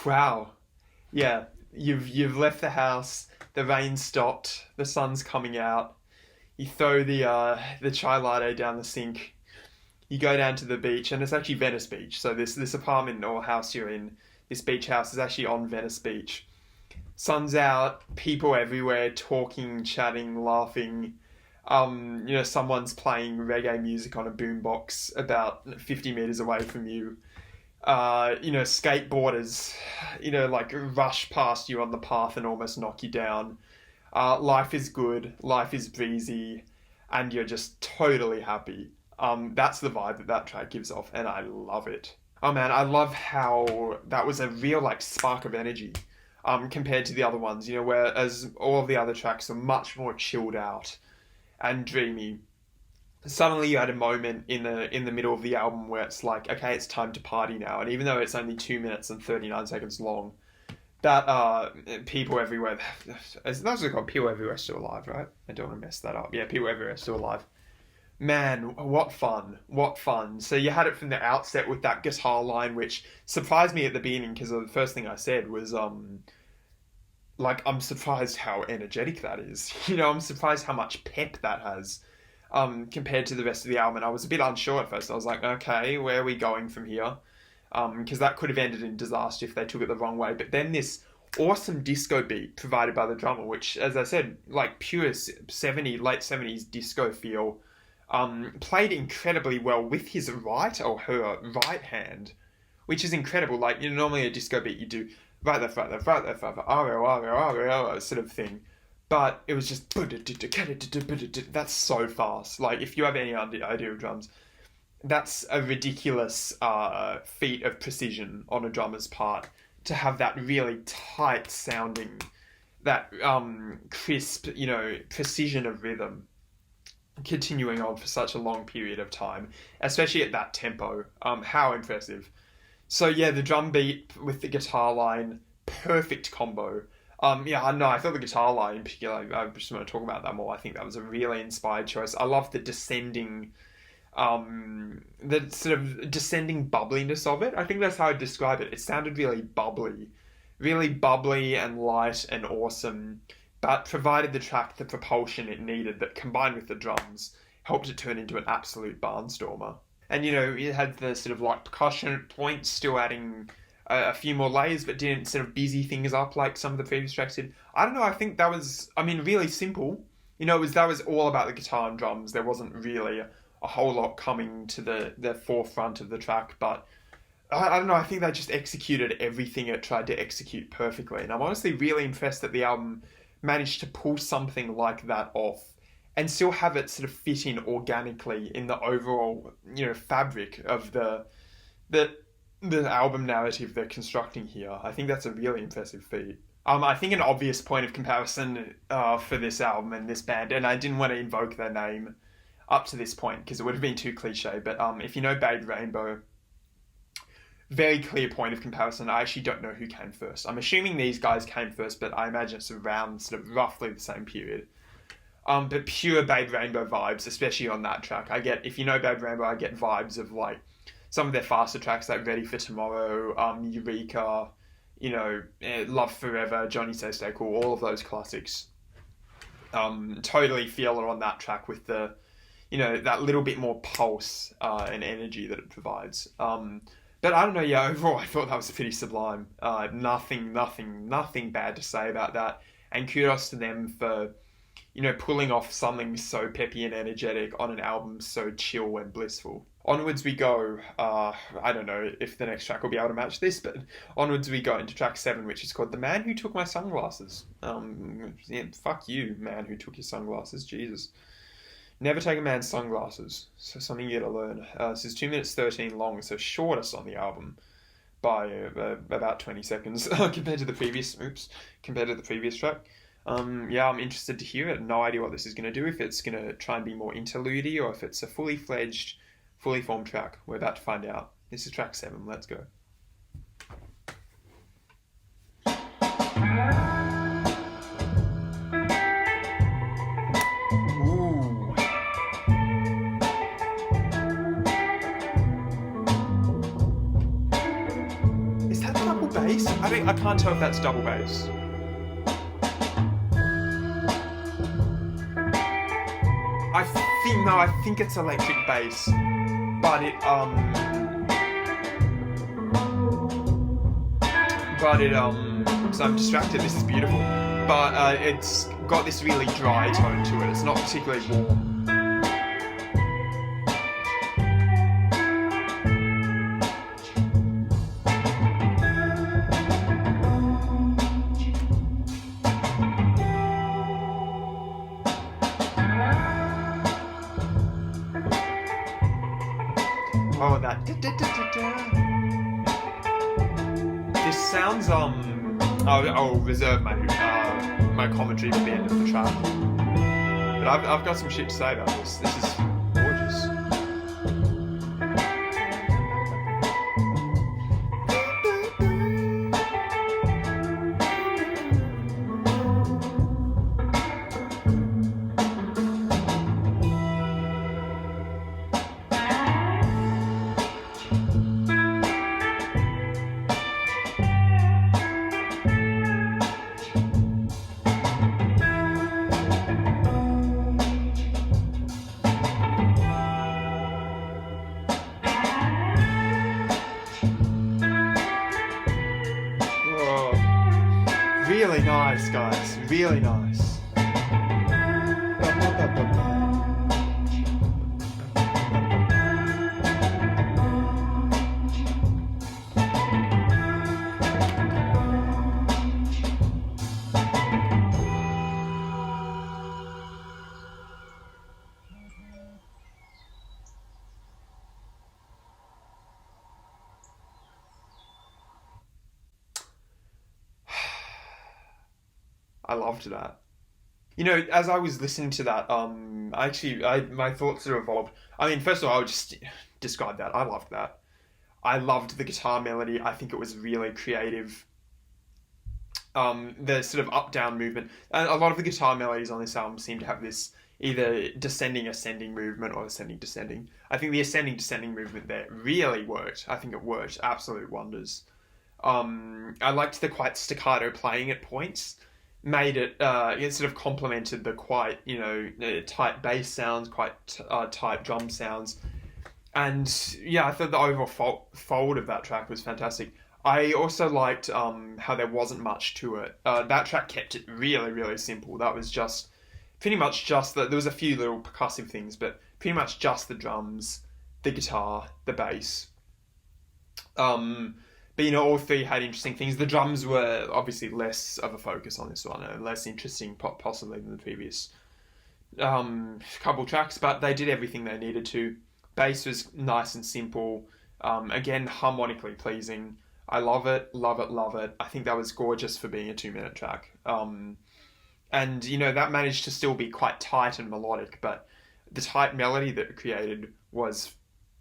Wow. Yeah, you've left the house, the rain stopped, the sun's coming out, you throw the chai latte down the sink, you go down to the beach, and it's actually Venice Beach, so this apartment or house you're in, this beach house is actually on Venice Beach. Sun's out, people everywhere, talking, chatting, laughing. Someone's playing reggae music on a boombox about 50 meters away from you. Skateboarders, rush past you on the path and almost knock you down. Life is good, life is breezy, and you're just totally happy. That's the vibe that track gives off, and I love it. Oh man, I love how that was a real spark of energy, compared to the other ones, whereas all of the other tracks are much more chilled out and dreamy. Suddenly you had a moment in the middle of the album where it's like, okay, it's time to party now. And even though it's only 2 minutes and 39 seconds long, that People Everywhere, that's called People Everywhere Still Alive, right? I don't want to mess that up. Yeah, People Everywhere Still Alive. Man, what fun. What fun. So you had it from the outset with that guitar line, which surprised me at the beginning because the first thing I said was, like, I'm surprised how energetic that is. I'm surprised how much pep that has, compared to the rest of the album. And I was a bit unsure at first. I was like, okay, where are we going from here? Because that could have ended in disaster if they took it the wrong way. But then this awesome disco beat provided by the drummer, which, as I said, like pure late 70s disco feel, played incredibly well with his right or her right hand, which is incredible. Like, normally a disco beat you do right left, right left, right left, right left, sort of thing. But it was just, that's so fast. Like, if you have any idea of drums, that's a ridiculous feat of precision on a drummer's part to have that really tight sounding, that crisp, precision of rhythm continuing on for such a long period of time, especially at that tempo. How impressive. So yeah, the drum beat with the guitar line, perfect combo. I thought the guitar line in particular, I just want to talk about that more. I think that was a really inspired choice. I love the descending, the sort of descending bubbliness of it. I think that's how I'd describe it. It sounded really bubbly and light and awesome, but provided the track the propulsion it needed that, combined with the drums, helped it turn into an absolute barnstormer. And, it had the sort of like percussion points, still adding a few more layers, but didn't sort of busy things up like some of the previous tracks did. I don't know, I think that was, really simple. That was all about the guitar and drums. There wasn't really a whole lot coming to the forefront of the track, but I don't know, I think they just executed everything it tried to execute perfectly. And I'm honestly really impressed that the album managed to pull something like that off and still have it sort of fit in organically in the overall, fabric of the album narrative they're constructing here. I think that's a really impressive feat. I think an obvious point of comparison for this album and this band, and I didn't want to invoke their name up to this point because it would have been too cliche, but if you know Bad Rainbow, very clear point of comparison. I actually don't know who came first. I'm assuming these guys came first, but I imagine it's around sort of roughly the same period. But pure Bad Rainbow vibes, especially on that track. If you know Bad Rainbow, I get vibes of like some of their faster tracks like Ready for Tomorrow, Eureka, Love Forever, Johnny Says Stay Cool, all of those classics. Totally feel it on that track with the, that little bit more pulse and energy that it provides. But I don't know, overall I thought that was pretty sublime. Nothing bad to say about that. And kudos to them for, pulling off something so peppy and energetic on an album so chill and blissful. Onwards we go. I don't know if the next track will be able to match this, but onwards we go into track 7, which is called The Man Who Took My Sunglasses. Fuck you, man who took your sunglasses, Jesus. Never take a man's sunglasses. So something you gotta learn. This is 2 minutes 13 long, so shortest on the album by about 20 seconds compared to the previous track. I'm interested to hear it. No idea what this is going to do, if it's going to try and be more interlude-y or if it's a fully fledged, fully formed track. We're about to find out. This is track 7. Let's go. Ooh. Is that double bass? I can't tell if that's double bass. I think it's electric bass, but so I'm distracted. This is beautiful, but it's got this really dry tone to it. It's not particularly warm. Oh, that This sounds I'll reserve my commentary for the end of the track. But I've got some shit to say about this. This is gorgeous. really nice, guys. Really nice. I loved that. You know, as I was listening to that, my thoughts are evolved. I mean, first of all, I would just describe that. I loved that. I loved the guitar melody. I think it was really creative. The sort of up-down movement. And a lot of the guitar melodies on this album seem to have this either descending-ascending movement or ascending-descending. I think the ascending-descending movement there really worked. I think it worked absolute wonders. I liked the quite staccato playing at points. Made it, it sort of complemented the quite, tight bass sounds, quite tight drum sounds. And yeah, I thought the overall fold of that track was fantastic. I also liked how there wasn't much to it. That track kept it really, really simple. That was just, pretty much just, there was a few little percussive things, but pretty much just the drums, the guitar, the bass. But, all three had interesting things. The drums were obviously less of a focus on this one, less interesting possibly than the previous couple tracks, but they did everything they needed to. Bass was nice and simple. Again, harmonically pleasing. I love it, love it, love it. I think that was gorgeous for being a 2-minute track. And, that managed to still be quite tight and melodic, but the tight melody that it created was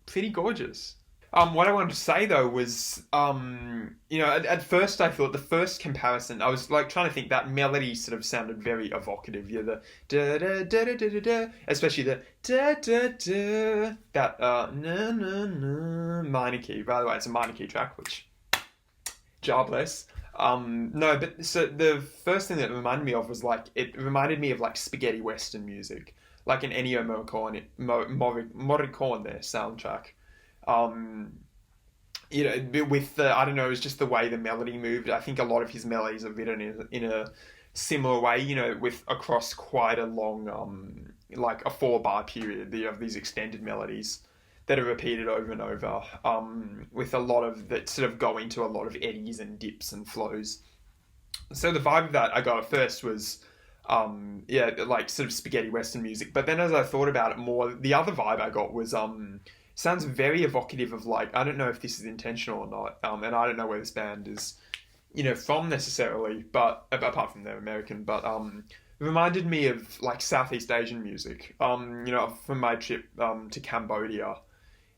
pretty gorgeous. What I wanted to say though was, at first I thought the first comparison, I was like trying to think that melody sort of sounded very evocative. Yeah, the da da da da da da, especially the da da da, that na na na minor key. By the way, it's a minor key track, which jobless. No, but so the first thing that it reminded me of was it reminded me of spaghetti western music, like an Ennio Morricone there soundtrack. With the, I don't know, it was just the way the melody moved. I think a lot of his melodies are written in a similar way, with across quite a long, like a 4-bar period. You have these extended melodies that are repeated over and over, with a lot of that sort of go into a lot of eddies and dips and flows. So the vibe of that I got at first was, sort of spaghetti western music. But then as I thought about it more, the other vibe I got was, sounds very evocative of I don't know if this is intentional or not, and I don't know where this band is, from necessarily, but apart from they're American, but it reminded me of Southeast Asian music, from my trip to Cambodia,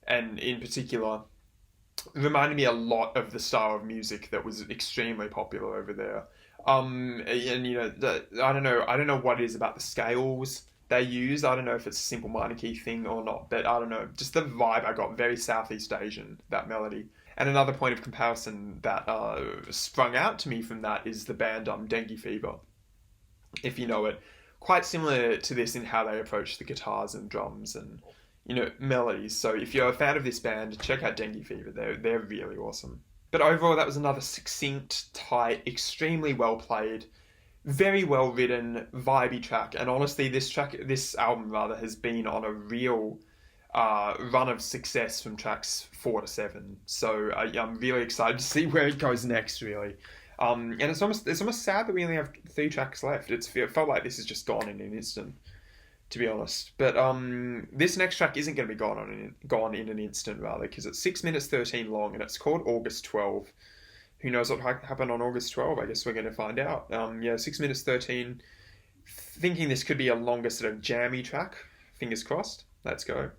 and in particular, it reminded me a lot of the style of music that was extremely popular over there. I don't know what it is about the scales they use. I don't know if it's a simple minor key thing or not, but I don't know. Just the vibe I got, very Southeast Asian, that melody. And another point of comparison that sprung out to me from that is the band Dengue Fever, if you know it. Quite similar to this in how they approach the guitars and drums and, melodies. So if you're a fan of this band, check out Dengue Fever. They're really awesome. But overall, that was another succinct, tight, extremely well played, very well written, vibey track. And honestly, this album has been on a real run of success from tracks 4 to 7. So I'm really excited to see where it goes next, really. And it's almost sad that we only have 3 tracks left. It felt like this is just gone in an instant, to be honest. But this next track isn't going to be gone in an instant, rather, because it's 6 minutes 13 long, and it's called August 12. Who knows what happened on August 12? I guess we're going to find out. 6 minutes 13. Thinking this could be a longer sort of jammy track. Fingers crossed. Let's go.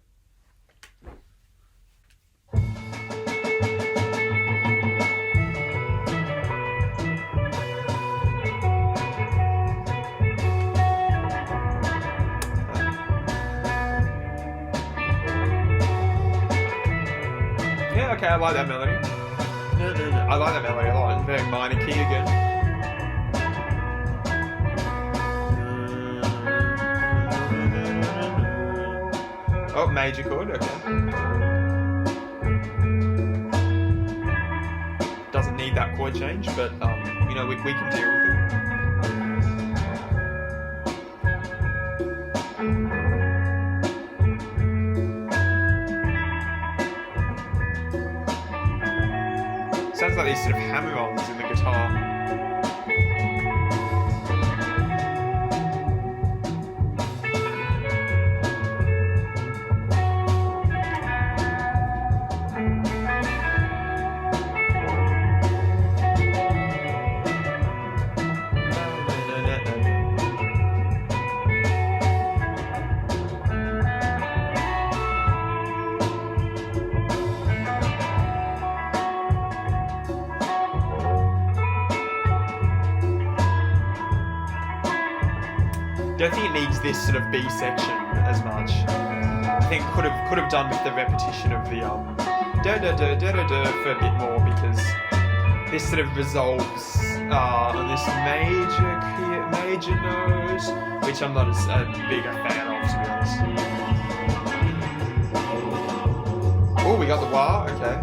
Yeah, okay, I like that melody. I like that melody a lot. Very minor key again. Oh, major chord, okay. Doesn't need that chord change, but we can deal with it. sounds like these sort of hammer-ons in the guitar. Don't think it needs this sort of B section as much. I think could have done with the repetition of the da da da da da da for a bit more, because this sort of resolves on this major nose, which I'm not as big a fan of, to be honest. Oh, we got the wah. Okay.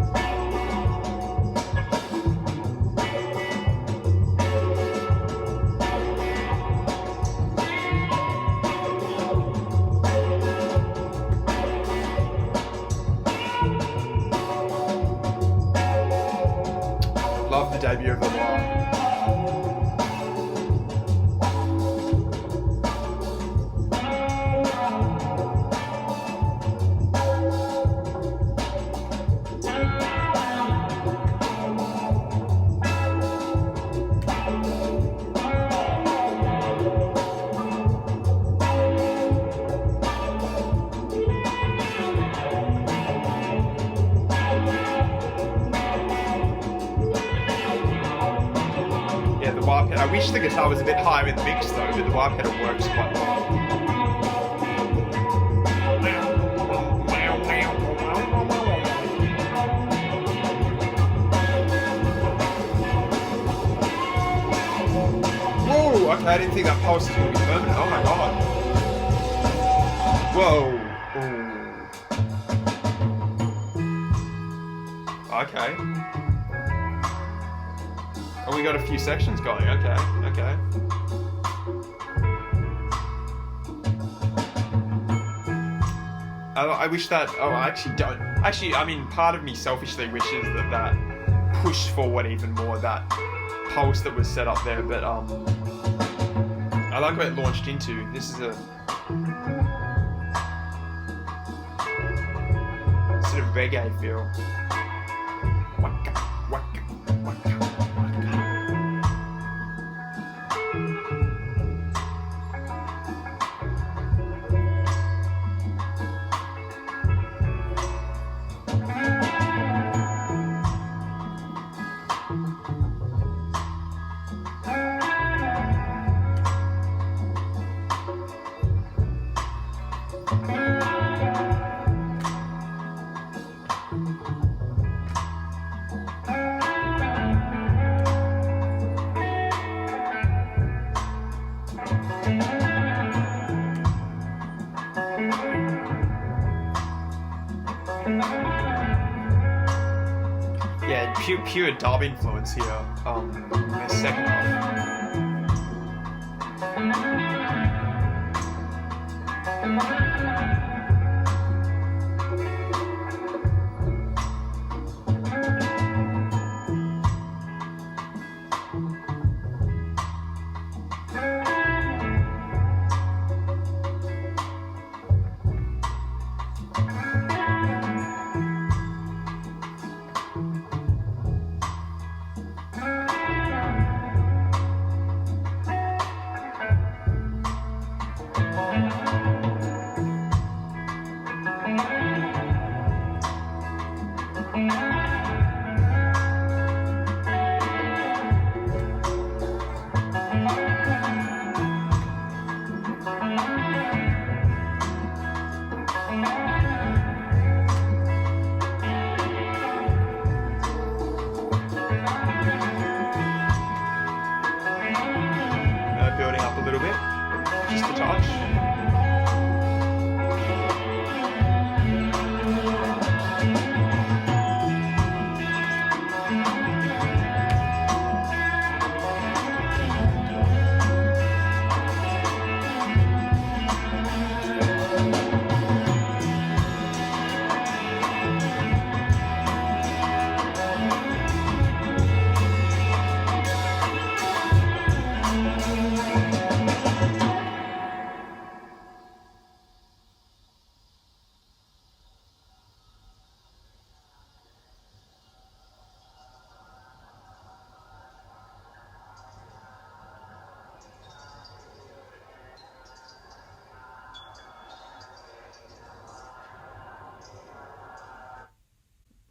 Love the debut of the wah. I wish the guitar was a bit higher in the mix though, but the wah pedal works quite well. Whoa, okay, I didn't think that pulse was going to be permanent. Oh my god. Whoa. Okay. Oh, we got a few sections going. Okay. I wish that. Oh, I actually don't. Actually, I mean, part of me selfishly wishes that pushed forward even more, that pulse that was set up there. But I like what it launched into. This is a sort of reggae feel. Yeah, pure dub influence here. The second half. Building up a little bit, just a touch.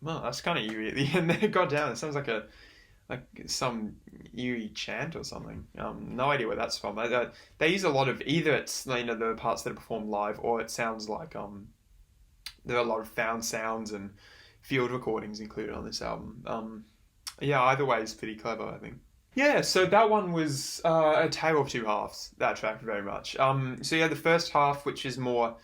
Well, that's kind of eerie at the end there. God damn, it sounds like some eerie chant or something. No idea where that's from. They use a lot of, either it's the parts that are performed live, or it sounds like there are a lot of found sounds and field recordings included on this album. Yeah, either way is pretty clever, I think. Yeah, so that one was a tale of two halves, that track, very much. So you had the first half, which is more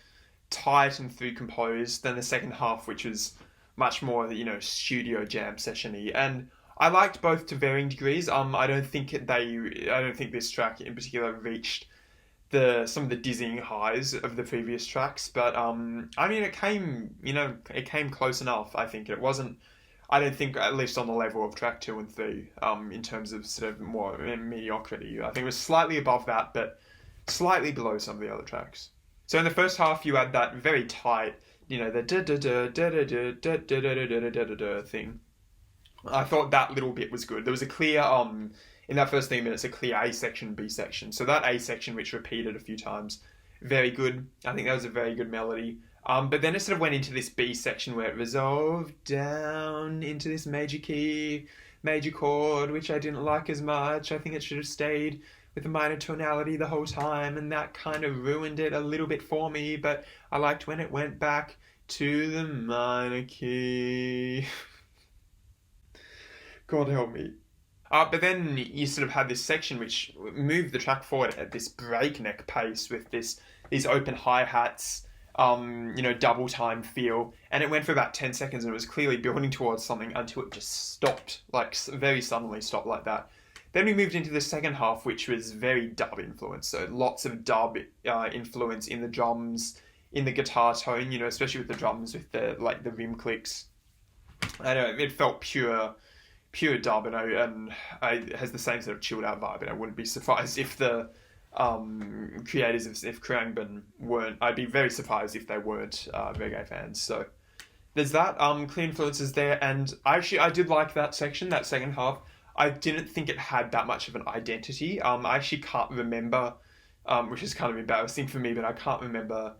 tight and through composed, then the second half, which was much more, studio jam session-y. And I liked both to varying degrees. I don't think this track in particular reached some of the dizzying highs of the previous tracks, but it came close enough. I think it wasn't. I don't think, at least on the level of track 2 and 3, in terms of sort of more mediocrity. I think it was slightly above that, but slightly below some of the other tracks. So in the first half, you had that very tight, the thing. I thought that little bit was good. There was a clear, in that first 3 minutes, a clear A section, B section. So that A section, which repeated a few times, very good. I think that was a very good melody. But then it sort of went into this B section where it resolved down into this major key, major chord, which I didn't like as much. I think it should have stayed with a minor tonality the whole time, and that kind of ruined it a little bit for me, but I liked when it went back to the minor key. God help me. But then you sort of had this section which moved the track forward at this breakneck pace with these open hi-hats, double time feel, and it went for about 10 seconds and it was clearly building towards something until it just stopped, like very suddenly stopped like that. Then we moved into the second half, which was very dub influence, so lots of dub influence in the drums, in the guitar tone, especially with the drums, with the rim clicks. I know it felt pure dub, and it has the same sort of chilled out vibe, and I wouldn't be surprised if the creators of KHRUANGBIN weren't. I'd be very surprised if they weren't reggae fans. So there's that clear influences there, and I did like that section, that second half. I didn't think it had that much of an identity. I actually can't remember, which is kind of embarrassing for me, but I can't remember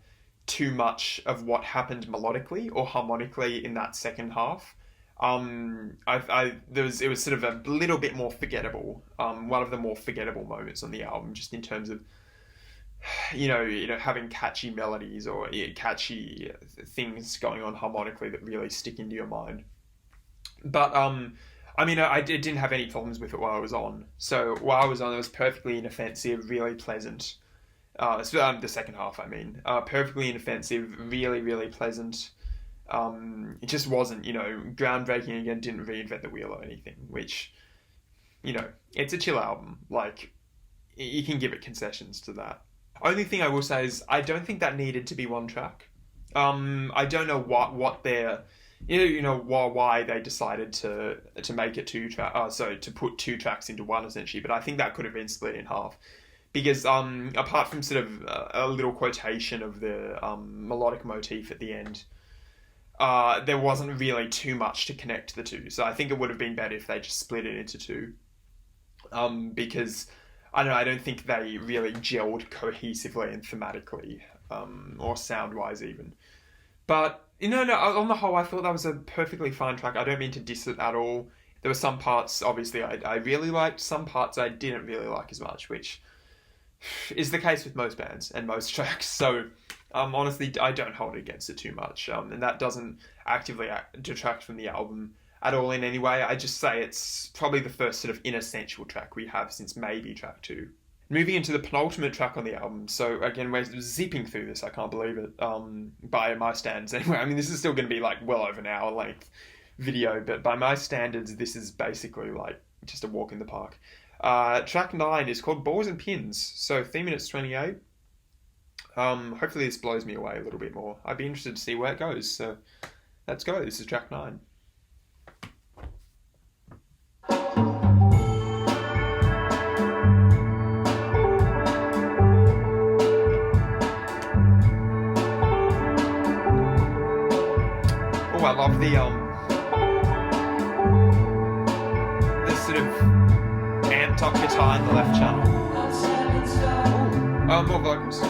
too much of what happened melodically or harmonically in that second half. It was sort of a little bit more forgettable. One of the more forgettable moments on the album, just in terms of, having catchy melodies or catchy things going on harmonically that really stick into your mind. But I didn't have any problems with it while I was on. So while I was on, it was perfectly inoffensive, really pleasant. The second half, perfectly inoffensive, really, really pleasant. It just wasn't, groundbreaking again, didn't reinvent the wheel or anything, which, it's a chill album. Like, you can give it concessions to that. Only thing I will say is, I don't think that needed to be one track. I don't know what their, why they decided to make it to put two tracks into one, essentially, but I think that could have been split in half. Because apart from sort of a little quotation of the melodic motif at the end, there wasn't really too much to connect the two. So I think it would have been better if they just split it into two. Because, I don't think they really gelled cohesively and thematically, or sound-wise even. But, on the whole, I thought that was a perfectly fine track. I don't mean to diss it at all. There were some parts, obviously, I really liked. Some parts I didn't really like as much, which is the case with most bands and most tracks. So, honestly, I don't hold it against it too much. And that doesn't actively detract from the album at all in any way. I just say it's probably the first sort of inessential track we have since maybe track 2. Moving into the penultimate track on the album. So, again, we're zipping through this. I can't believe it. By my standards, anyway. This is still going to be, well over an hour length video. But by my standards, this is basically, just a walk in the park. Track 9 is called Balls and Pins. So 3 minutes 28. Hopefully this blows me away a little bit more. I'd be interested to see where it goes. So let's go. This is track 9. Oh, I love the sort of amped up guitar in the left channel. Oh, more vocals.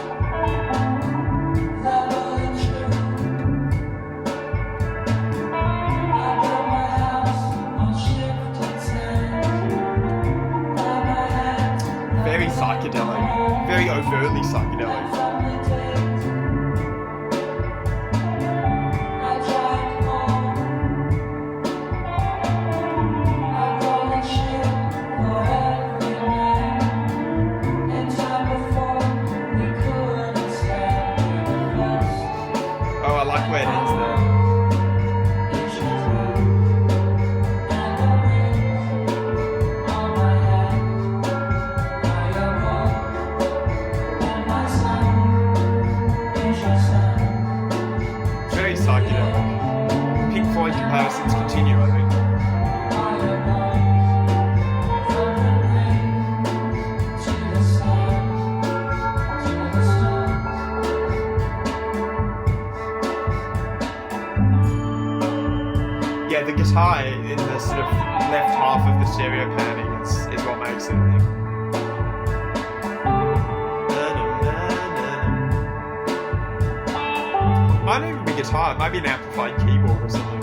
psychedelic, very overtly psychedelic. Oh, I like where it ends there. Very psychedelic. Pink Floyd comparisons continue, I think. Yeah, the guitar in the sort of left half of the stereo panning is what makes it, I think. Might not even be guitar, it might be an amplified keyboard or something.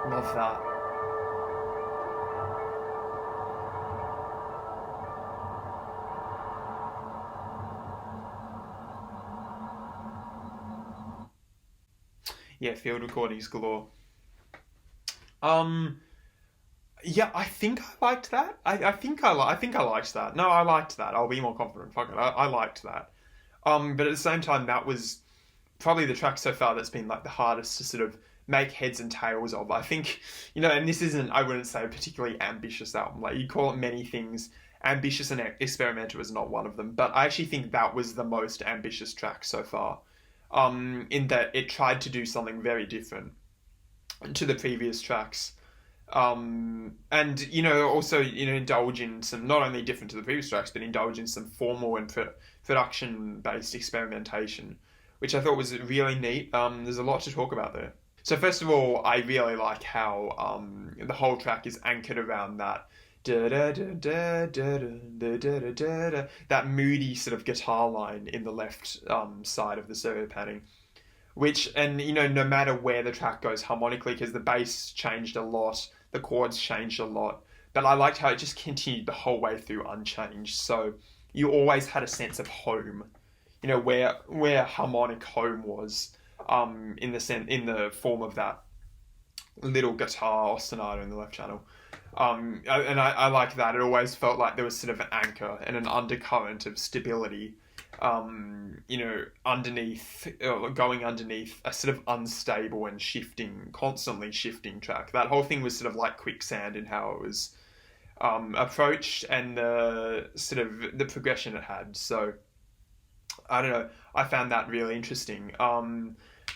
Love that. Yeah, field recordings galore. Yeah, I think I liked that. I think I liked that. No, I liked that. I'll be more confident. Fuck it, I liked that. But at the same time, that was probably the track so far that's been like the hardest to sort of make heads and tails of. I think, and this isn't, I wouldn't say, a particularly ambitious album. Like, you call it many things. Ambitious and experimental is not one of them. But I actually think that was the most ambitious track so far. In that it tried to do something very different to the previous tracks. And, also, indulge in some, not only different to the previous tracks, but indulge in some formal and production-based experimentation, which I thought was really neat. There's a lot to talk about there. So first of all, I really like how the whole track is anchored around that that moody sort of guitar line in the left side of the stereo panning, which, and no matter where the track goes harmonically, because the bass changed a lot, the chords changed a lot, but I liked how it just continued the whole way through unchanged. So you always had a sense of home, where harmonic home was, in the form of that little guitar ostinato in the left channel. I like that. It always felt like there was sort of an anchor and an undercurrent of stability, underneath, going underneath a sort of unstable and constantly shifting track. That whole thing was sort of like quicksand in how it was approached and the progression it had. So, I don't know, I found that really interesting.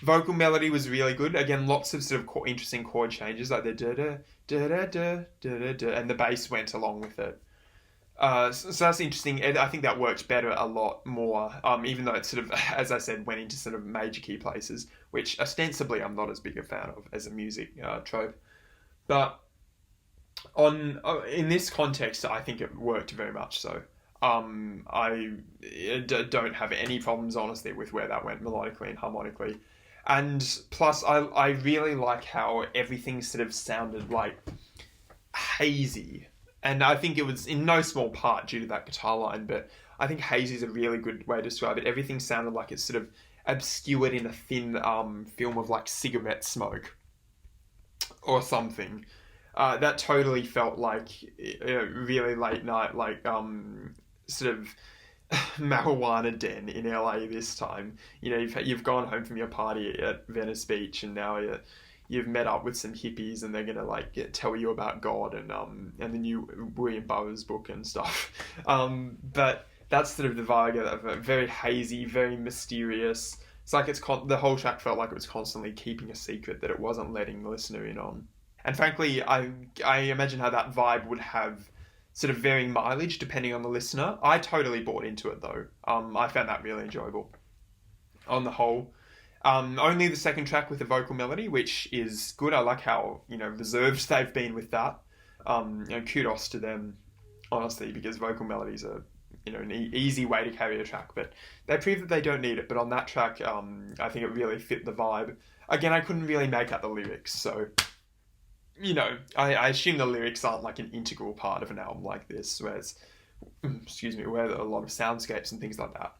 Vocal melody was really good. Again, lots of sort of interesting chord changes, like the da-da, da-da, da-da, and the bass went along with it. So that's interesting. I think that worked better a lot more, even though it sort of, as I said, went into sort of major key places, which ostensibly I'm not as big a fan of as a music trope. But In this context, I think it worked very much so. I don't have any problems, honestly, with where that went melodically and harmonically. And plus, I really like how everything sort of sounded like hazy. And I think it was in no small part due to that guitar line, but I think hazy is a really good way to describe it. Everything sounded like it's sort of obscured in a thin film of like cigarette smoke or something. That totally felt like a really late night, like sort of marijuana den in LA this time. You know, you've gone home from your party at Venice Beach, and now you've met up with some hippies, and they're gonna like tell you about God and the new William Burroughs book and stuff. But that's sort of the vibe of it. Very hazy, very mysterious. It's like the whole track felt like it was constantly keeping a secret that it wasn't letting the listener in on. And frankly, I imagine how that vibe would have sort of varying mileage depending on the listener. I totally bought into it though. I found that really enjoyable on the whole. Only the second track with the vocal melody, which is good. I like how, reserved they've been with that. Kudos to them, honestly, because vocal melodies are, an easy way to carry a track, but they prove that they don't need it. But on that track, I think it really fit the vibe. Again, I couldn't really make out the lyrics, so I assume the lyrics aren't like an integral part of an album like this, where it's, where there are a lot of soundscapes and things like that.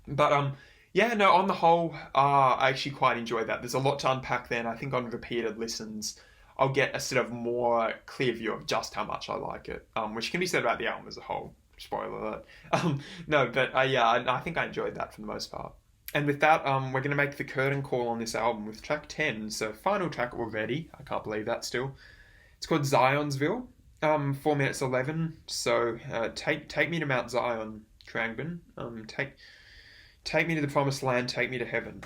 But on the whole, I actually quite enjoyed that. There's a lot to unpack there, and I think on repeated listens, I'll get a sort of more clear view of just how much I like it, which can be said about the album as a whole. Spoiler alert. I think I enjoyed that for the most part. And with that, we're going to make the curtain call on this album with track 10. So final track already. I can't believe that still. It's called Zionsville. 4 minutes 11. So take me to Mount Zion, KHRUANGBIN. Take me to the promised land. Take me to heaven.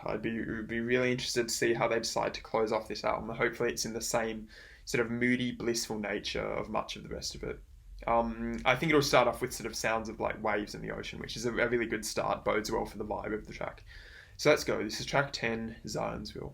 I'd be really interested to see how they decide to close off this album. Hopefully it's in the same sort of moody, blissful nature of much of the rest of it. I think it'll start off with sort of sounds of like waves in the ocean, which is a really good start, bodes well for the vibe of the track. So let's go. This is track 10, Zionsville.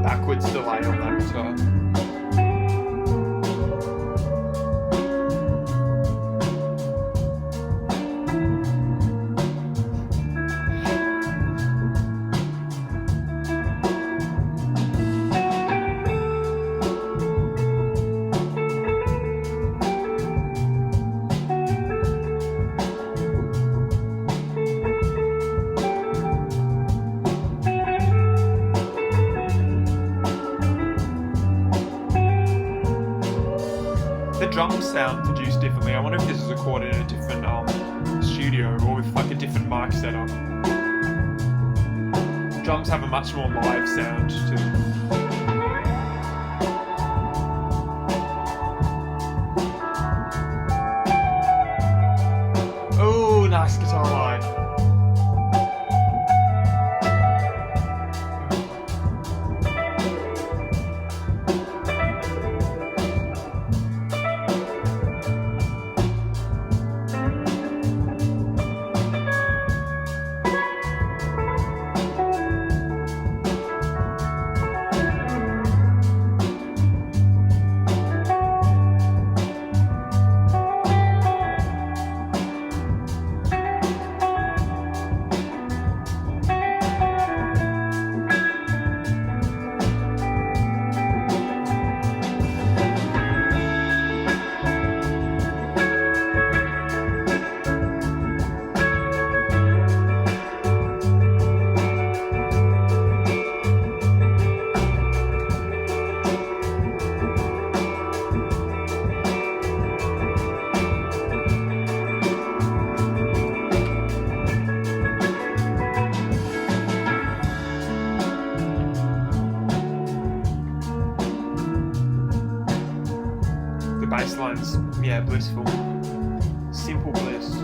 Backwards delay on that guitar. The drums sound produced differently. I wonder if this is recorded in a different studio or with like a different mic setup. Drums have a much more live sound too. Oh, nice guitar line. bass lines, yeah, blissful. Simple bliss.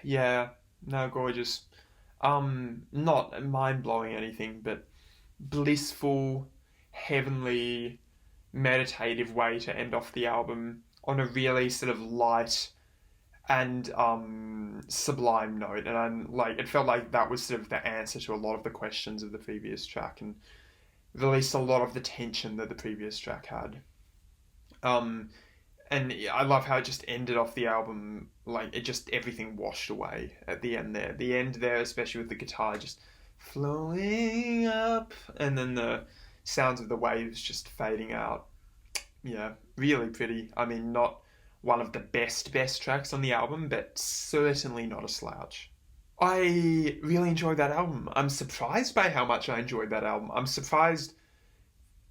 Yeah, no, gorgeous. Not mind-blowing anything, but blissful, heavenly, meditative way to end off the album on a really sort of light and sublime note. And I'm like, it felt like that was sort of the answer to a lot of the questions of the previous track, and released a lot of the tension that the previous track had. Um, and I love how it just ended off the album, like it just everything washed away at the end there. The end there, especially with the guitar just flowing up, and then the sounds of the waves just fading out. Yeah, really pretty. I mean, not one of the best tracks on the album, but certainly not a slouch. I really enjoyed that album. I'm surprised by how much I enjoyed that album. I'm surprised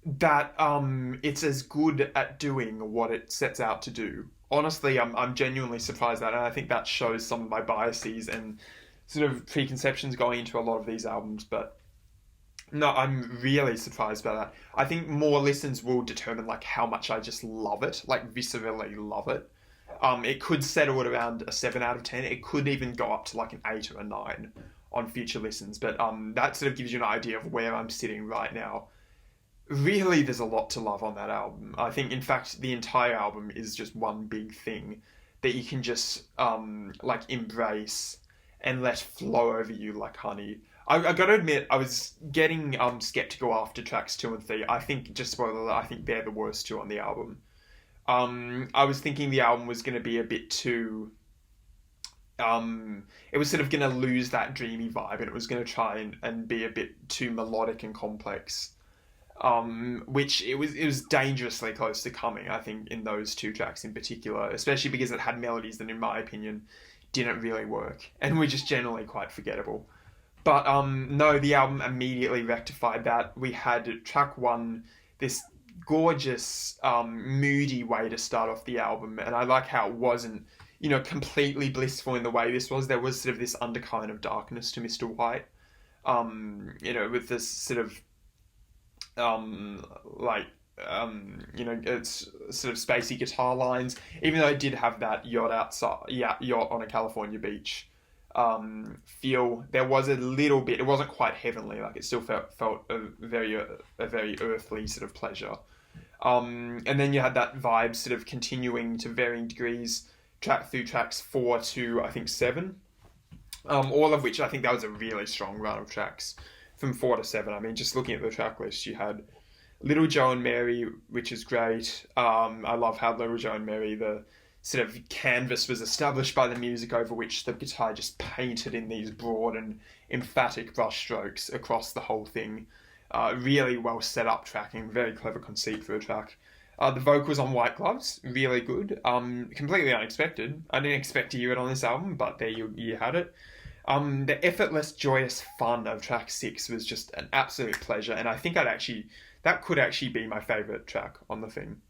that it's as good at doing what it sets out to do. Honestly, I'm genuinely surprised that, and I think that shows some of my biases and sort of preconceptions going into a lot of these albums. But no, I'm really surprised by that. I think more listens will determine like how much I just love it, like viscerally love it. It could settle at around a 7 out of 10. It could even go up to like an 8 or a 9 on future listens. But that sort of gives you an idea of where I'm sitting right now. Really, there's a lot to love on that album. I think, in fact, the entire album is just one big thing that you can just like embrace and let flow over you like honey. I got to admit, I was getting skeptical after tracks 2 and 3. I think, just spoiler alert, I think they're the worst two on the album. I was thinking the album was going to be a bit too. It was sort of going to lose that dreamy vibe, and it was going to try and be a bit too melodic and complex. Which it was dangerously close to coming, I think, in those two tracks in particular, especially because it had melodies that, in my opinion, didn't really work and were just generally quite forgettable. But no, the album immediately rectified that. We had track 1, this gorgeous, moody way to start off the album, and I like how it wasn't, completely blissful in the way this was. There was sort of this undercurrent of darkness to Mr. White, with this sort of it's sort of spacey guitar lines, even though it did have that yacht on a California beach feel. There was a little bit, it wasn't quite heavenly, like it still felt a very earthly sort of pleasure. And then you had that vibe sort of continuing to varying degrees through tracks 4 to I think 7, all of which I think that was a really strong run of tracks from 4 to 7. I mean, just looking at the track list, you had Little Joe and Mary, which is great. I love how Little Joe and Mary, the sort of canvas was established by the music over which the guitar just painted in these broad and emphatic brush strokes across the whole thing. Really well set up tracking, very clever conceit for a track. The vocals on White Gloves, really good. Completely unexpected. I didn't expect to hear it on this album, but there you had it. The effortless, joyous fun of track 6 was just an absolute pleasure, and I think that could actually be my favourite track on the thing.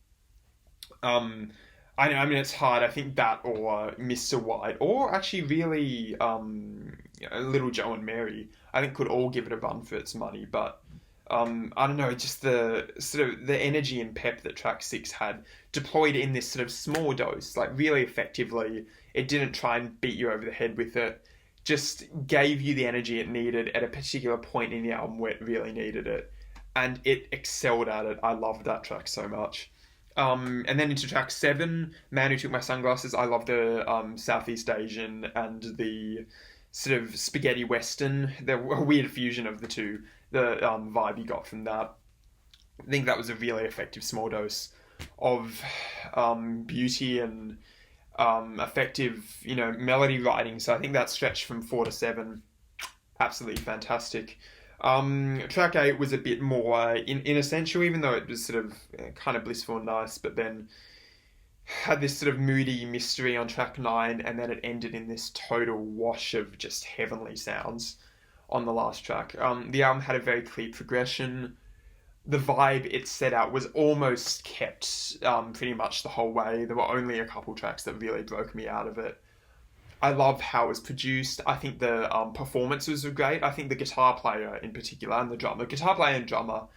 I know, I mean, it's hard. I think that or Mr. White, or actually really Little Joe and Mary, I think could all give it a run for its money. But I don't know, just the sort of the energy and pep that track 6 had deployed in this sort of small dose, like really effectively. It didn't try and beat you over the head with it. Just gave you the energy it needed at a particular point in the album where it really needed it. And it excelled at it. I loved that track so much. And then into track 7, Man Who Took My Sunglasses. I love the Southeast Asian and the sort of spaghetti western, the weird fusion of the two, the vibe you got from that. I think that was a really effective small dose of beauty and effective, melody writing. So I think that stretched from 4 to 7. Absolutely fantastic. Track 8 was a bit more inessential, even though it was sort of kind of blissful and nice, but then had this sort of moody mystery on track 9, and then it ended in this total wash of just heavenly sounds on the last track. The album had a very clear progression. The vibe it set out was almost kept pretty much the whole way. There were only a couple tracks that really broke me out of it. I love how it was produced. I think the performances were great. I think the guitar player in particular and the drummer, guitar player and drummer,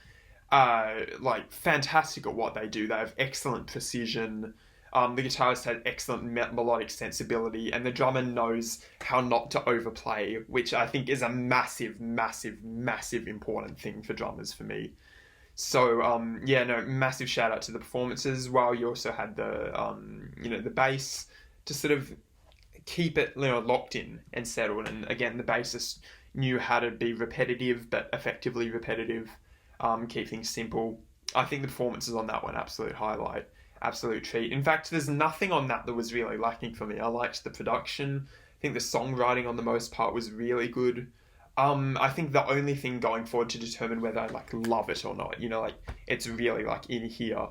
like fantastic at what they do. They have excellent precision. The guitarist had excellent melodic sensibility, and the drummer knows how not to overplay, which I think is a massive, massive, massive important thing for drummers for me. So massive shout out to the performances. While you also had the the bass to sort of keep it locked in and settled. And again, the bassist knew how to be repetitive, but effectively repetitive. Keep things simple. I think the performances on that one, absolute highlight, absolute treat. In fact, there's nothing on that was really lacking for me. I liked the production. I think the songwriting on the most part was really good. I think the only thing going forward to determine whether I love it or not, it's really in here,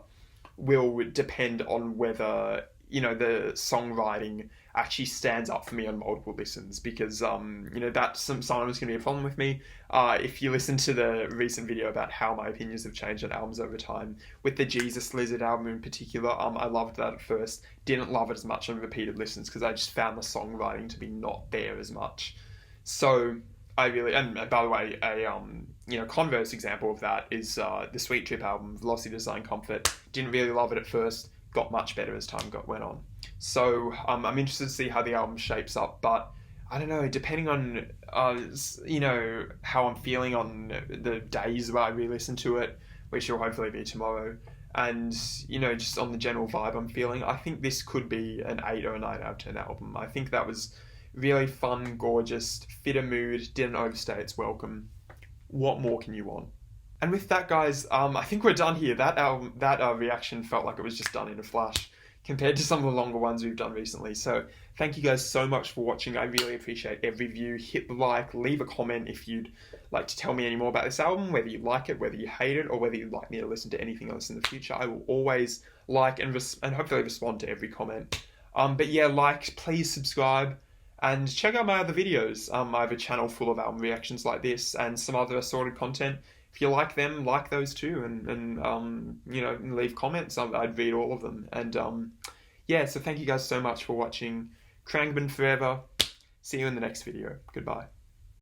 will depend on whether the songwriting actually stands up for me on multiple listens, because that's sometimes going to be a problem with me. If you listen to the recent video about how my opinions have changed on albums over time, with the Jesus Lizard album in particular, I loved that at first, didn't love it as much on repeated listens because I just found the songwriting to be not there as much. So I really, and by the way, a converse example of that is the Sweet Trip album, Velocity Design Comfort. Didn't really love it at first, got much better as time went on. So I'm interested to see how the album shapes up, but I don't know, depending on how I'm feeling on the days where I re-listen to it, which will hopefully be tomorrow, and just on the general vibe I'm feeling, I think this could be an 8 or a 9 out of 10 album. I think that was really fun, gorgeous, fit a mood, didn't overstay its welcome. What more can you want? And with that, guys, I think we're done here. That album, that reaction felt like it was just done in a flash compared to some of the longer ones we've done recently. So thank you guys so much for watching. I really appreciate every view. Hit the like, leave a comment if you'd like to tell me any more about this album, whether you like it, whether you hate it, or whether you'd like me to listen to anything else in the future. I will always like and hopefully respond to every comment. But yeah, please subscribe. And check out my other videos. I have a channel full of album reactions like this and some other assorted content. If you like them, like those too, and leave comments. I'd read all of them. And so thank you guys so much for watching. KHRUANGBIN forever. See you in the next video. Goodbye.